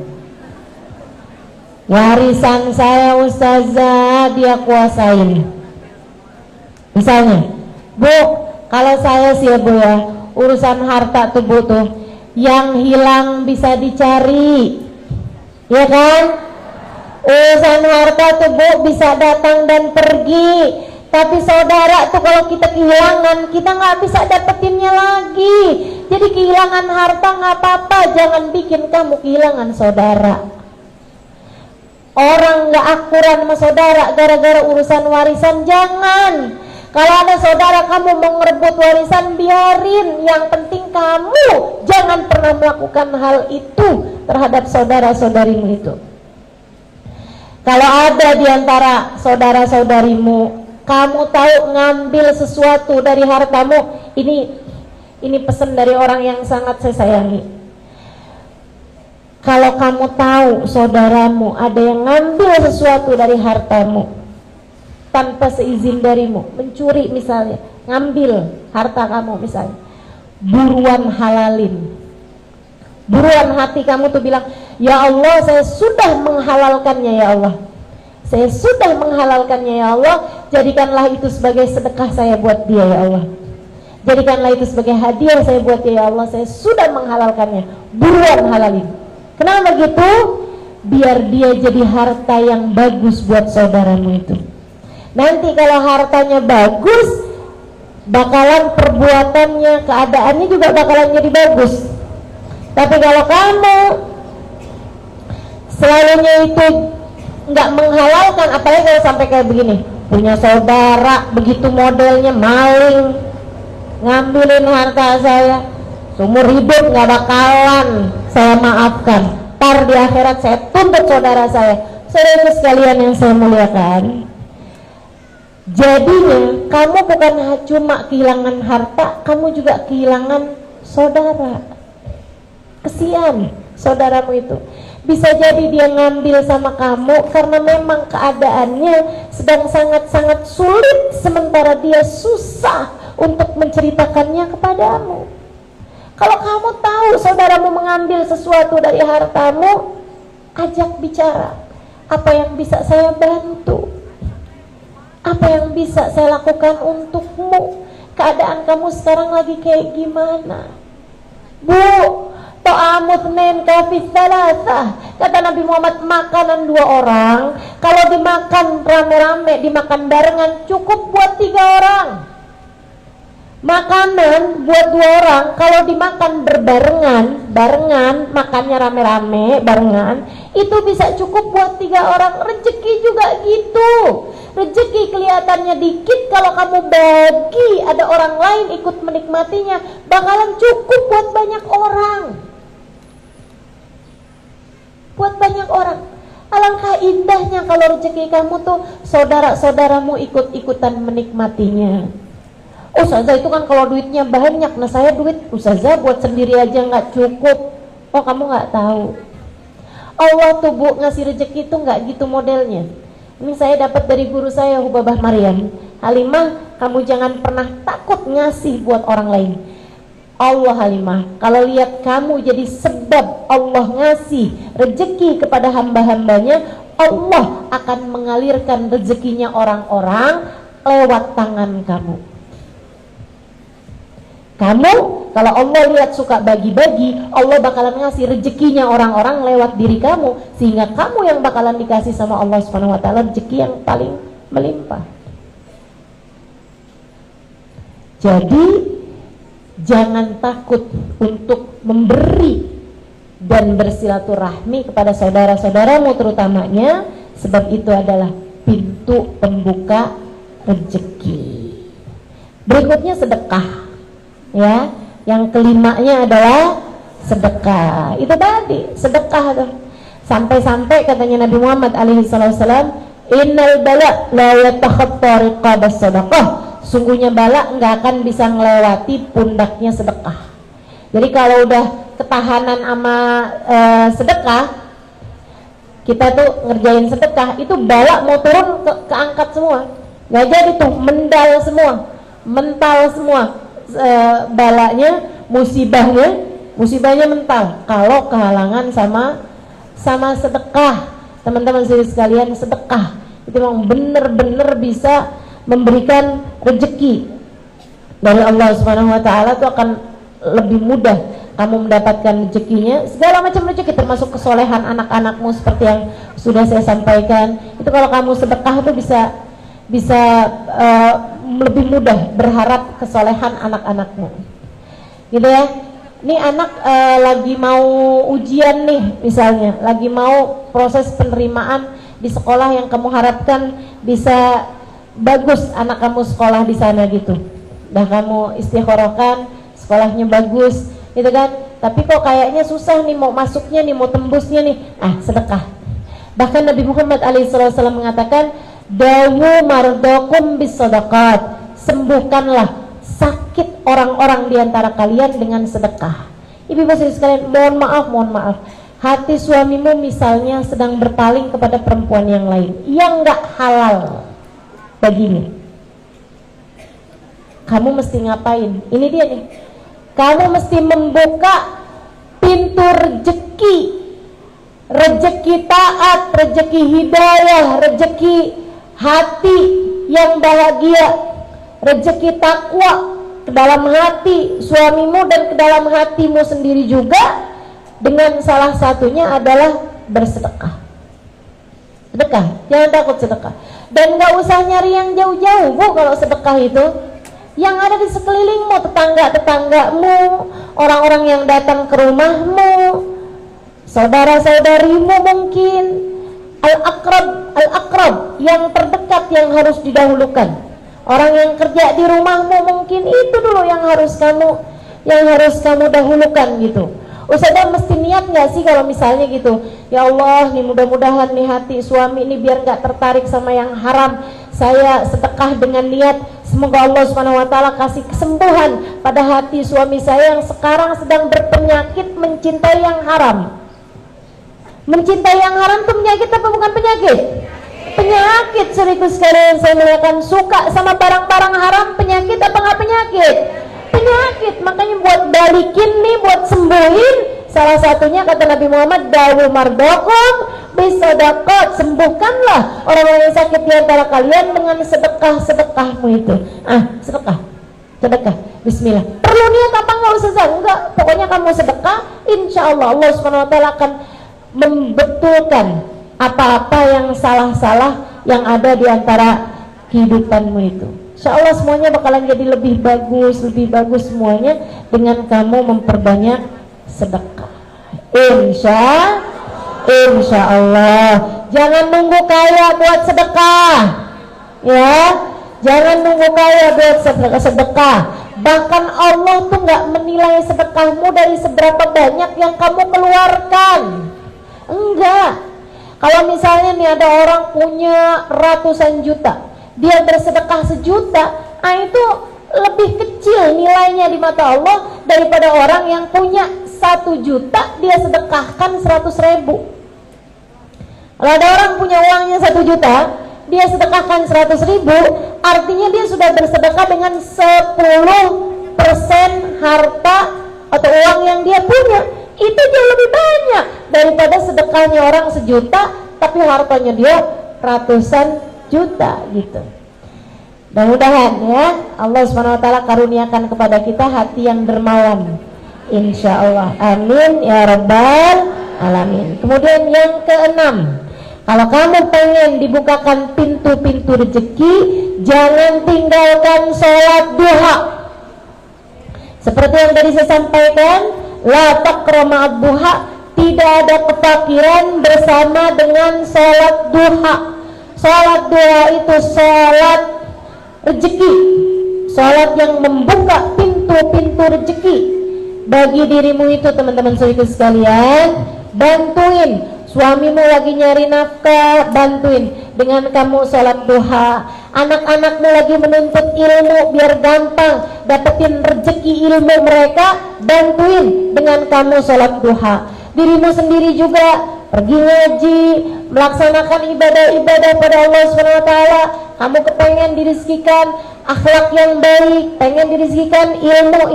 Warisan saya ustazah dia kuasain. Misalnya, Bu, kalau saya sih ya Bu ya, urusan harta tuh Bu tuh, yang hilang bisa dicari, ya kan? Urusan harta tuh Bu bisa datang dan pergi, tapi saudara tuh kalau kita kehilangan, kita nggak bisa dapetinnya lagi. Jadi kehilangan harta nggak apa-apa, jangan bikin kamu kehilangan saudara. Orang nggak akuran sama saudara gara-gara urusan warisan, jangan. Kalau ada saudara kamu mau ngerebut warisan, biarin. Yang penting kamu jangan pernah melakukan hal itu terhadap saudara-saudarimu itu. Kalau ada di antara saudara-saudarimu, kamu tahu ngambil sesuatu dari hartamu, ini pesan dari orang yang sangat saya sayangi. Kalau kamu tahu saudaramu ada yang ngambil sesuatu dari hartamu tanpa seizin darimu, mencuri misalnya, ngambil harta kamu misalnya, buruan halalin. Buruan hati kamu tuh bilang, ya Allah saya sudah menghalalkannya ya Allah, saya sudah menghalalkannya ya Allah, jadikanlah itu sebagai sedekah saya buat dia ya Allah, jadikanlah itu sebagai hadiah saya buat dia ya Allah, saya sudah menghalalkannya. Buruan halalin. Kenapa begitu? Biar dia jadi harta yang bagus buat saudaramu itu. Nanti kalau hartanya bagus, bakalan perbuatannya, keadaannya juga bakalan jadi bagus. Tapi kalau kamu selalunya itu nggak menghalalkan, apalagi kalau sampai kayak begini, punya saudara begitu modelnya maling, ngambilin harta saya, seumur hidup nggak bakalan saya maafkan. Ntar di akhirat saya tuntut saudara saya. Saudara sekalian yang saya muliakan, jadinya kamu bukan cuma kehilangan harta, kamu juga kehilangan saudara. Kesian saudaramu itu. Bisa jadi dia ngambil sama kamu karena memang keadaannya sedang sangat-sangat sulit, sementara dia susah untuk menceritakannya kepadamu. Kalau kamu tahu saudaramu mengambil sesuatu dari hartamu, ajak bicara. Apa yang bisa saya bantu? Apa yang bisa saya lakukan untukmu? Keadaan kamu sekarang lagi kayak gimana? Bu, ta'amut nin kafis salasah. Kata Nabi Muhammad, makanan 2 orang kalau dimakan rame-rame, dimakan barengan, cukup buat 3 orang. Makanan buat 2 orang kalau dimakan barengan, makannya rame-rame barengan, itu bisa cukup buat 3 orang. Rezeki juga gitu. Rezeki kelihatannya dikit, kalau kamu bagi ada orang lain ikut menikmatinya, bakalan cukup buat banyak orang. Buat banyak orang. Alangkah indahnya kalau rezeki kamu tuh saudara-saudaramu ikut-ikutan menikmatinya. Ustazah itu kan kalau duitnya banyak, nah saya duit Ustazah buat sendiri aja nggak cukup. Oh kamu nggak tahu, Allah tuh Bu ngasih rezeki itu nggak gitu modelnya. Ini saya dapat dari guru saya Hubabah Maryam, Halimah, kamu jangan pernah takut ngasih buat orang lain. Allah Halimah, kalau lihat kamu jadi sebab Allah ngasih rezeki kepada hamba-hambanya, Allah akan mengalirkan rezekinya orang-orang lewat tangan kamu. Kamu kalau Allah lihat suka bagi-bagi, Allah bakalan ngasih rezekinya orang-orang lewat diri kamu, sehingga kamu yang bakalan dikasih sama Allah Subhanahu wa taala rezeki yang paling melimpah. Jadi jangan takut untuk memberi dan bersilaturahmi kepada saudara-saudaramu terutamanya, sebab itu adalah pintu pembuka rezeki. Berikutnya sedekah. Ya, yang kelimanya adalah sedekah. Itu tadi, sedekah tuh. Sampai-sampai katanya Nabi Muhammad alaihi wasallam, "Innal bala la yatakhatta riqabas sadaqah." Sungguhnya bala enggak akan bisa melewati pundaknya sedekah. Jadi kalau udah ketahanan sama sedekah, kita tuh ngerjain sedekah, itu bala mau turun keangkat semua. Nggak jadi tuh, mendal semua, mental semua. Balanya, musibahnya mental kalau kehalangan sama sedekah. Teman-teman sekalian, sedekah itu memang benar-benar bisa memberikan rezeki dari Allah Subhanahu wa taala. Itu akan lebih mudah kamu mendapatkan rezekinya, segala macam rezeki, termasuk kesolehan anak-anakmu seperti yang sudah saya sampaikan. Itu kalau kamu sedekah itu bisa lebih mudah berharap kesolehan anak-anakmu, gitu ya. Ini anak lagi mau ujian nih, misalnya lagi mau proses penerimaan di sekolah yang kamu harapkan bisa bagus anak kamu sekolah di sana gitu. Dah kamu istikharahkan sekolahnya bagus, gitu kan. Tapi kok kayaknya susah nih mau masuknya nih, mau tembusnya nih. Sedekah. Bahkan Nabi Muhammad alaihissalam mengatakan, dawu mardakum bisadaqat, sembuhkanlah sakit orang-orang di antara kalian dengan sedekah. Ibu-ibu sekalian, mohon maaf. Hati suamimu misalnya sedang berpaling kepada perempuan yang lain yang enggak halal baginya. Kamu mesti ngapain? Ini dia nih. Kamu mesti membuka pintu rezeki taat, rezeki hidayah, rezeki hati yang bahagia, rezeki takwa ke dalam hati suamimu dan ke dalam hatimu sendiri juga, dengan salah satunya adalah bersedekah. Sedekah, jangan takut sedekah. Dan gak usah nyari yang jauh-jauh, Bu, kalau sedekah itu yang ada di sekelilingmu, tetangga-tetanggamu, orang-orang yang datang ke rumahmu, saudara-saudarimu mungkin, al-aqrab yang terdekat yang harus didahulukan. Orang yang kerja di rumahmu mungkin itu dulu yang harus kamu dahulukan gitu. Ustazah mesti niat nggak sih kalau misalnya gitu, ya Allah nih mudah-mudahan nih hati suami ini biar nggak tertarik sama yang haram, saya sedekah dengan niat semoga Allah Subhanahu wa taala kasih kesembuhan pada hati suami saya yang sekarang sedang berpenyakit mencintai yang haram. Mencintai yang haram itu penyakit apa bukan penyakit? Penyakit, serius sekalian saya mengatakan, suka sama barang-barang haram penyakit apa nggak penyakit? Penyakit. Makanya buat balikin nih, buat sembuhin, salah satunya kata Nabi Muhammad, dawu mardakum bisadaqat, sembuhkanlah orang-orang yang sakit di antara kalian dengan sedekahmu itu. Sedekah, bismillah. Perlu niat apa nggak usah? Enggak, pokoknya kamu sedekah, insya Allah Allah Subhanahu wa taala akan membetulkan apa-apa yang salah-salah yang ada di antara kehidupanmu itu. Insya Allah semuanya bakalan jadi lebih bagus semuanya dengan kamu memperbanyak sedekah. Insya Allah. Jangan nunggu kaya buat sedekah, ya. Jangan nunggu kaya buat sedekah. Bahkan Allah tuh nggak menilai sedekahmu dari seberapa banyak yang kamu keluarkan. Enggak. Kalau misalnya nih ada orang punya ratusan juta, dia bersedekah 1 juta, itu lebih kecil nilainya di mata Allah daripada orang yang punya 1 juta dia sedekahkan 100.000. Kalau ada orang punya uangnya 1 juta, dia sedekahkan 100.000, artinya dia sudah bersedekah dengan 10% harta atau uang yang dia punya. Itu jauh lebih banyak daripada sedekahnya orang 1 juta tapi hartanya dia ratusan juta gitu. Mudah-mudahan ya Allah Subhanahu wa taala karuniakan kepada kita hati yang dermawan. Insyaallah. Amin ya rabbal alamin. Kemudian yang keenam, kalau kamu pengen dibukakan pintu-pintu rezeki, jangan tinggalkan sholat duha. Seperti yang tadi saya sampaikan, la taqra ma'ad duha, tidak ada kefakiran bersama dengan sholat duha. Sholat duha itu sholat rezeki, sholat yang membuka pintu-pintu rezeki bagi dirimu itu. Teman-teman saudaraku sekalian, bantuin suamimu lagi nyari nafkah, bantuin dengan kamu sholat duha. Anak-anakmu lagi menuntut ilmu biar gampang dapetin rezeki ilmu mereka, bantuin dengan kamu sholat duha. Dirimu sendiri juga pergi ngaji, melaksanakan ibadah-ibadah pada Allah SWT. Kamu kepengen dirizkikan akhlak yang baik, pengen dirizkikan ilmu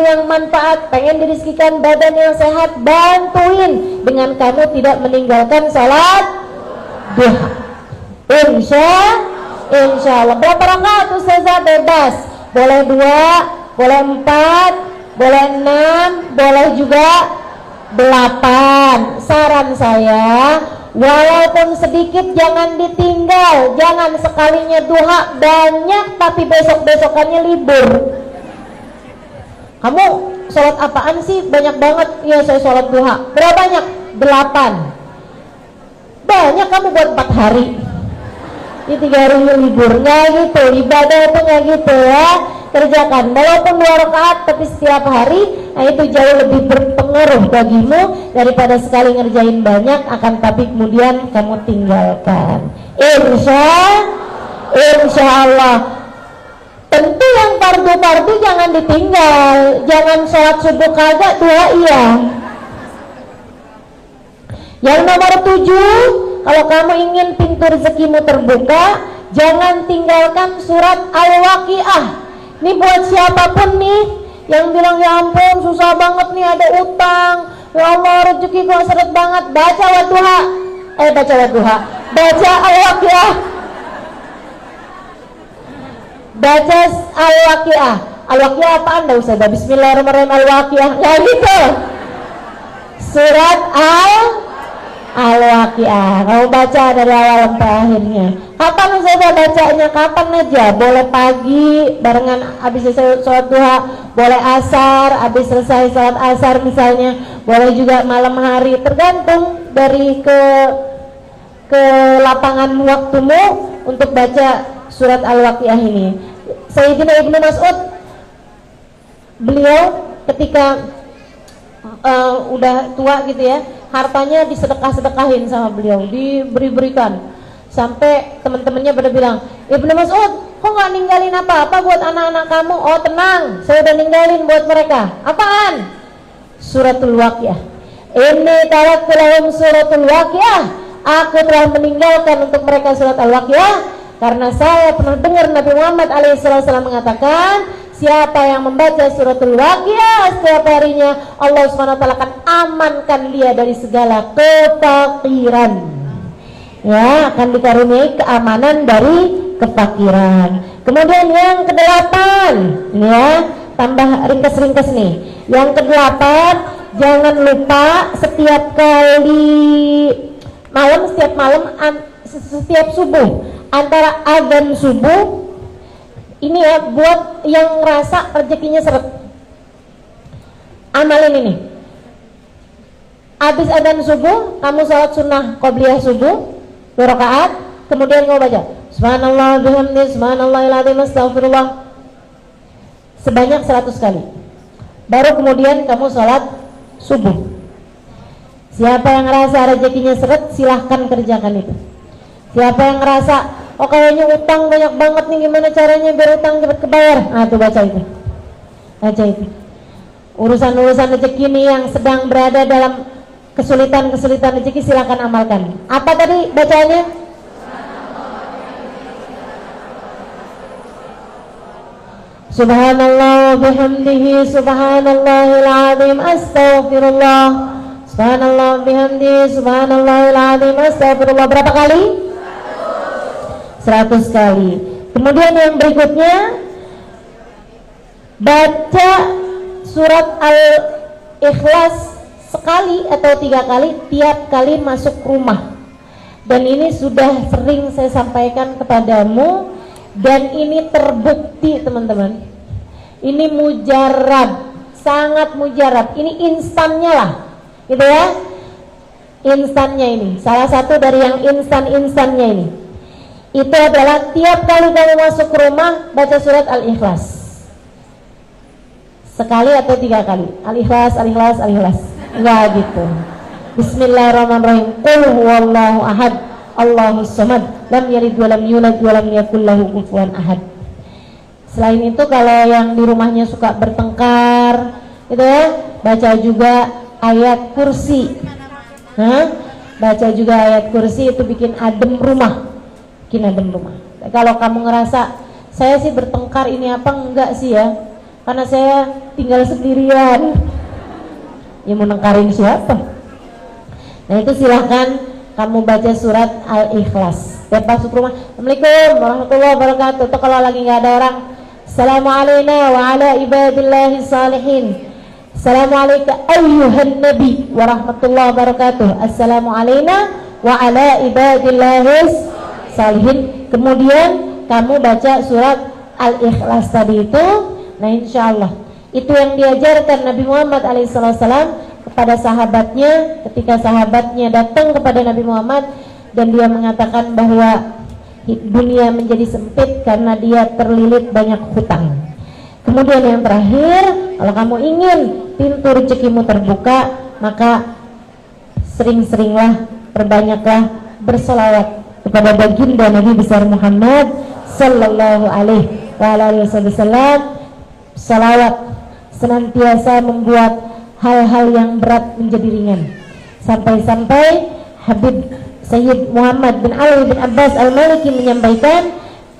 yang manfaat, pengen dirizkikan badan yang sehat, bantuin dengan kamu tidak meninggalkan salat duha. Insya Allah. Berapa rakaat Ustazah? Bebas, boleh 2, boleh 4, boleh 6, boleh juga 8. Saran saya, walaupun sedikit jangan ditinggal. Jangan sekalinya duha banyak tapi besok-besokannya libur. Kamu sholat apaan sih? Banyak banget. Ya saya sholat duha. Berapa banyak? 8. Banyak kamu buat 4 hari. Ini 3 hari libur. Nggak gitu, ibadah itu nggak gitu ya. Kerjakan walaupun 2 rakaat tapi setiap hari. Nah itu jauh lebih berpengaruh bagimu daripada sekali ngerjain banyak akan tapi kemudian kamu tinggalkan. Insya Allah. Tentu yang fardu-fardu jangan ditinggal. Jangan sholat subuh kagak, duha iya. Yang nomor 7, kalau kamu ingin pintu rezekimu terbuka, jangan tinggalkan surat Al-Waqiah. Ini buat siapapun nih yang bilang ya ampun susah banget nih, ada utang, ya Allah rezeki kok seret banget, baca Wadduha. Baca Al-Waqiah. Baca Al-Waqiah. Al-Waqiah apaan dah Ustazah? Bismillahirrahmanirrahim Al-Waqiah. Ya gitu. Surat Al-Waqiah. Kamu baca dari awal sampai akhirnya. Kapan Ustazah bacanya? Kapan aja. Boleh pagi barengan habis selesai sholat duha, boleh asar, habis selesai sholat asar misalnya, boleh juga malam hari, tergantung dari ke lapangan waktumu untuk baca surat Al-Waqiah ini. Sayyidina Ibnu Mas'ud, beliau ketika udah tua gitu ya, hartanya disedekah-sedekahin sama beliau, diberi-berikan, sampai teman-temannya pada bilang, Ibnu Mas'ud kok nggak ninggalin apa-apa buat anak-anak kamu? Oh tenang, saya udah ninggalin buat mereka. Apaan? Suratul Waqiah. Inni taraktu lahum suratul Waqiah. Aku telah meninggalkan untuk mereka surat Al-Waqiah karena saya pernah dengar Nabi Muhammad alaihissalam mengatakan, siapa yang membaca suratul Waqiah setiap harinya, Allah SWT akan amankan dia dari segala kefakiran. Ya, akan dikaruniai keamanan dari kefakiran. Kemudian yang ke-8, ya, tambah ringkas-ringkas nih. Yang ke-8, jangan lupa setiap subuh, antara adzan subuh ini ya, buat yang ngerasa rezekinya seret, amalin ini. Habis adzan subuh, kamu sholat sunnah qobliyah subuh 2 rakaat, kemudian kamu baca subhanallah bihamdi subhanallahil azim astaghfirullah sebanyak 100 kali. Baru kemudian kamu sholat subuh. Siapa yang ngerasa rezekinya seret, silahkan kerjakan itu. Siapa yang ngerasa oh kayaknya utang banyak banget nih, gimana caranya biar utang cepat kebayar? Nah tuh baca itu. Urusan-urusan rezeki ini yang sedang berada dalam kesulitan-kesulitan rezeki, silakan amalkan. Apa tadi bacaannya? Subhanallah bihamdihi subhanallahil azim astaghfirullah. Subhanallah bihamdihi subhanallahil azim astaghfirullah. Berapa kali? 100 kali. Kemudian yang berikutnya, baca surat Al-Ikhlas sekali atau 3 kali tiap kali masuk rumah. Dan ini sudah sering saya sampaikan kepadamu, dan ini terbukti teman-teman. Ini mujarab, sangat mujarab. Ini instannya lah, gitu ya. Instannya ini, salah satu dari yang instan-instannya ini, itu adalah tiap kali kamu masuk ke rumah baca surat Al-Ikhlas sekali atau 3 kali. Al-Ikhlas, Al-Ikhlas, Al-Ikhlas. Enggak gitu. Bismillahirrahmanirrahim. Qul huwallahu ahad, Allahus samad, lam yalid wa lam yulad wa lam yakul lahu kufuwan ahad. Selain itu, kalau yang di rumahnya suka bertengkar, gitu ya, baca juga ayat kursi. Baca juga ayat kursi, itu bikin adem rumah. Bikin adem rumah. Kalau kamu ngerasa saya sih bertengkar ini apa, enggak sih ya, karena saya tinggal sendirian. Ya mau nengkarin siapa? Nah itu silahkan kamu baca surat Al-Ikhlas. Tiap masuk rumah, Assalamualaikum warahmatullahi wabarakatuh. Itu kalau lagi nggak ada orang, Assalamualaikum wa ala ibadillahi salihin. Assalamualaikum ayyuhan nabi warahmatullahi wabarakatuh. Assalamualaikum wa ala ibadillahi salihin. Kemudian kamu baca surat Al-Ikhlas tadi itu. Nah insyaallah itu yang diajarkan Nabi Muhammad alaihissalam kepada sahabatnya ketika sahabatnya datang kepada Nabi Muhammad dan dia mengatakan bahwa dunia menjadi sempit karena dia terlilit banyak hutang. Kemudian yang terakhir, kalau kamu ingin pintu rezekimu terbuka, maka sering-seringlah, perbanyaklah bersolawat kepada baginda Nabi besar Muhammad sallallahu alaihi wasallam. Salawat senantiasa membuat hal-hal yang berat menjadi ringan, sampai-sampai Habib Sayyid Muhammad bin Ali bin Abbas Al-Maliki menyampaikan,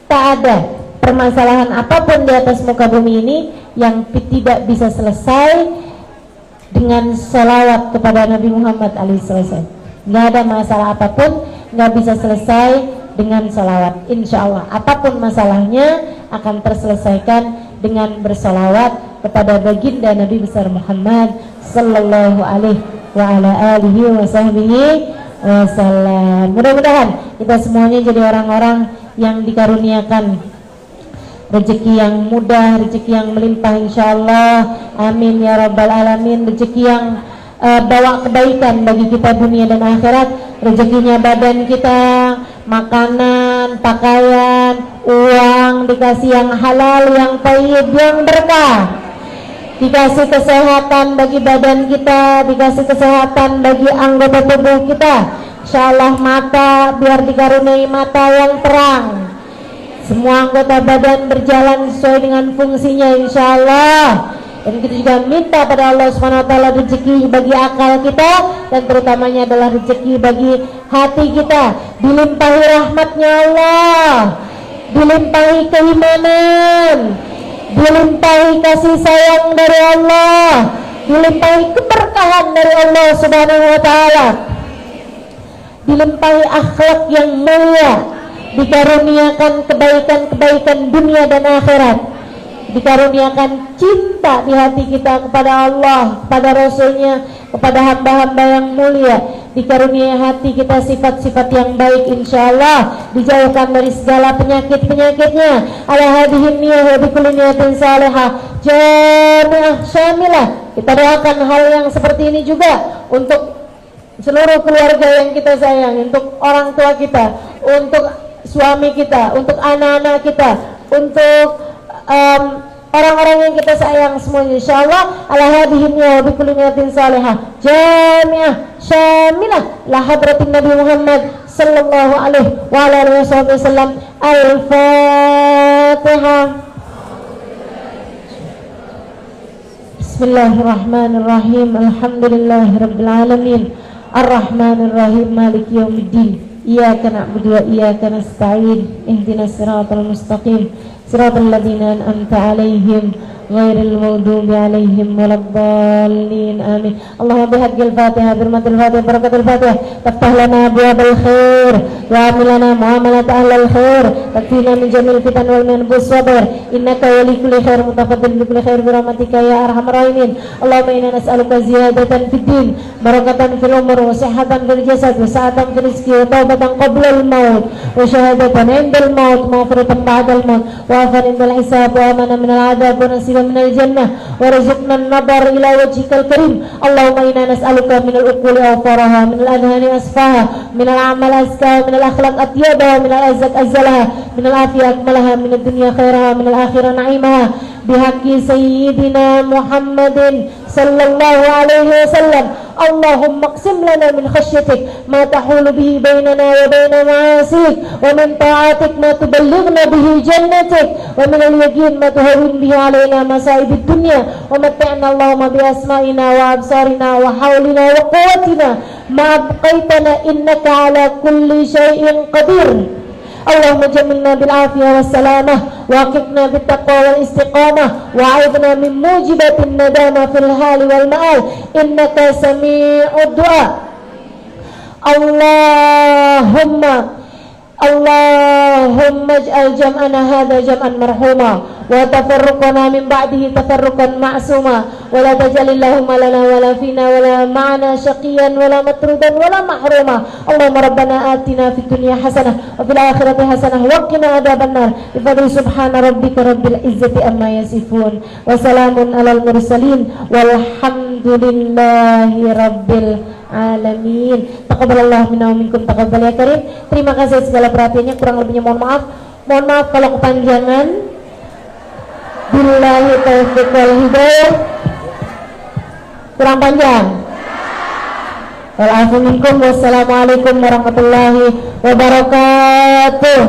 tak ada permasalahan apapun di atas muka bumi ini yang tidak bisa selesai dengan salawat kepada Nabi Muhammad alaihissalam. Nggak ada masalah apapun nggak bisa selesai dengan salawat. Insya Allah apapun masalahnya akan terselesaikan dengan bersalawat kepada baginda Nabi besar Muhammad sallallahu alaihi wa ala alihi wa sahbihi wasallam. Mudah-mudahan kita semuanya jadi orang-orang yang dikaruniakan rezeki yang mudah, rezeki yang melimpah insyaallah. Amin ya rabbal alamin. Rezeki yang bawa kebaikan bagi kita dunia dan akhirat. Rezekinya badan kita, makanan, pakaian, uang, dikasih yang halal, yang thayyib, yang berkah. Dikasih kesehatan bagi badan kita, dikasih kesehatan bagi anggota tubuh kita. Insyaallah mata biar dikaruniai mata yang terang. Semua anggota badan berjalan sesuai dengan fungsinya insyaallah. Dan kita juga minta pada Allah Subhanahu wa taala rezeki bagi akal kita, dan terutamanya adalah rezeki bagi hati kita. Dilimpahi rahmatnya Allah, dilimpahi keimanan, dilimpahi kasih sayang dari Allah, dilimpahi keberkahan dari Allah Subhanahu wa taala, dilimpahi akhlak yang mulia, dikaruniakan kebaikan-kebaikan dunia dan akhirat, dikaruniakan cinta di hati kita kepada Allah, kepada Rasulnya, kepada hamba-hamba yang mulia, dikaruniai hati kita sifat-sifat yang baik insyaallah, dijauhkan dari segala penyakit-penyakitnya. Ala hadhihi niyyah wa bikulli niyatin salihah jami'ah syamilah. Kita doakan hal yang seperti ini juga untuk seluruh keluarga yang kita sayang, untuk orang tua kita, untuk suami kita, untuk anak-anak kita, untuk orang-orang yang kita sayang semuanya insyaallah. Ala hadhihi niyyah wa bikulli niyatin salihah jami'ah syamilah la hadratin Nabi Muhammad sallallahu alaihi wa ala alihi wasallam. Al-Fatihah. Bismillahirrahmanirrahim. Alhamdulillahirabbil alamin. Ar-Rahmanirrahim. Maliki yaumiddin. Iyyaka na'budu wa iyyaka nasta'in. Ihdinas siratal mustaqim. siratal ladzina an'amta 'alaihim ghairil maghdubi 'alaihim waladdallin. Amin. Allahumma bihaqqil Fatihah, birmatil Fatihah, barakatil Fatihah, taftah lana abwabal khair wa amil lana muamalat ahlil khair, takfina min jamil fitan wal minbus sabr, innaka wali kulli khair mutafaddil bi kulli khair bi rahmatika ya arhamar rahimin. Allahumma inna nas'aluka ziyadatan fid din, barakatan fil umur, wa sihhatan fil jasad, wa sa'atan fil rizqi, wa taubatan qabla al maut, wa syahadatan 'inda al maut, maghfiratan ba'da al maut, wa afan 'inda al hisab, wa amana min al 'adab, wa nasiban min al jannah, wa rizqna an-nadar ila wajhikal karim. Allahumma inna nas'aluka min al uquli awfaraha, min al adhani asfaha, min al amal azkaha, min al akhlaq atyabaha, min al azak azalaha, min al afiyah akmalaha, min ad dunya khairaha, min al akhirah na'imaha, bihaqqi sayyidina Muhammadin sallallahu alaihi wasallam. Allahumma qsim lana min khashyatik ma tahulu bihi bainana wa baina ma'asik, wa min ta'atik ma tuballighna bihi jannatik, wa min al-yaqin ma tuhawwin bihi alaina masa'ibid dunya, wa mat'ina Allahumma bi asma'ina wa absarina wa hawlina wa quwwatina ma abqaitana, innaka ala kulli shay'in qadir. Allahumma jamilna bil afiyah was salamah, wa aqimna bit taqwa wal istiqamah, wa a'idna min mujibatin nadama fil hali wal ma'al, innaka sami'ud du'a. Allahumma ij'al jam'ana hadha jam'an marhuma, wa tafarruqana min ba'dihi tafarruqan ma'suma, wa la taj'al Allahumma lana wa la fina wa la ma'ana shaqiyan wa la matrudan wa la mahruma. Allahumma rabbana atina fid dunya hasanah wa fil akhirati hasanah wa qina adzabannar. Bi fadli subhana rabbika rabbil izzati amma yasifun, wa salamun alal mursalin walhamdulillahi rabbil alamin. Taqabbalallahu minna wa minkum, taqabbal ya karim. Terima kasih segala perhatiannya, kurang lebihnya mohon maaf. Mohon maaf kalau kepanjangan. Billahi taufiq wal hidayah. Kurang panjang. Wal afu minkum. Wassalamualaikum warahmatullahi wabarakatuh.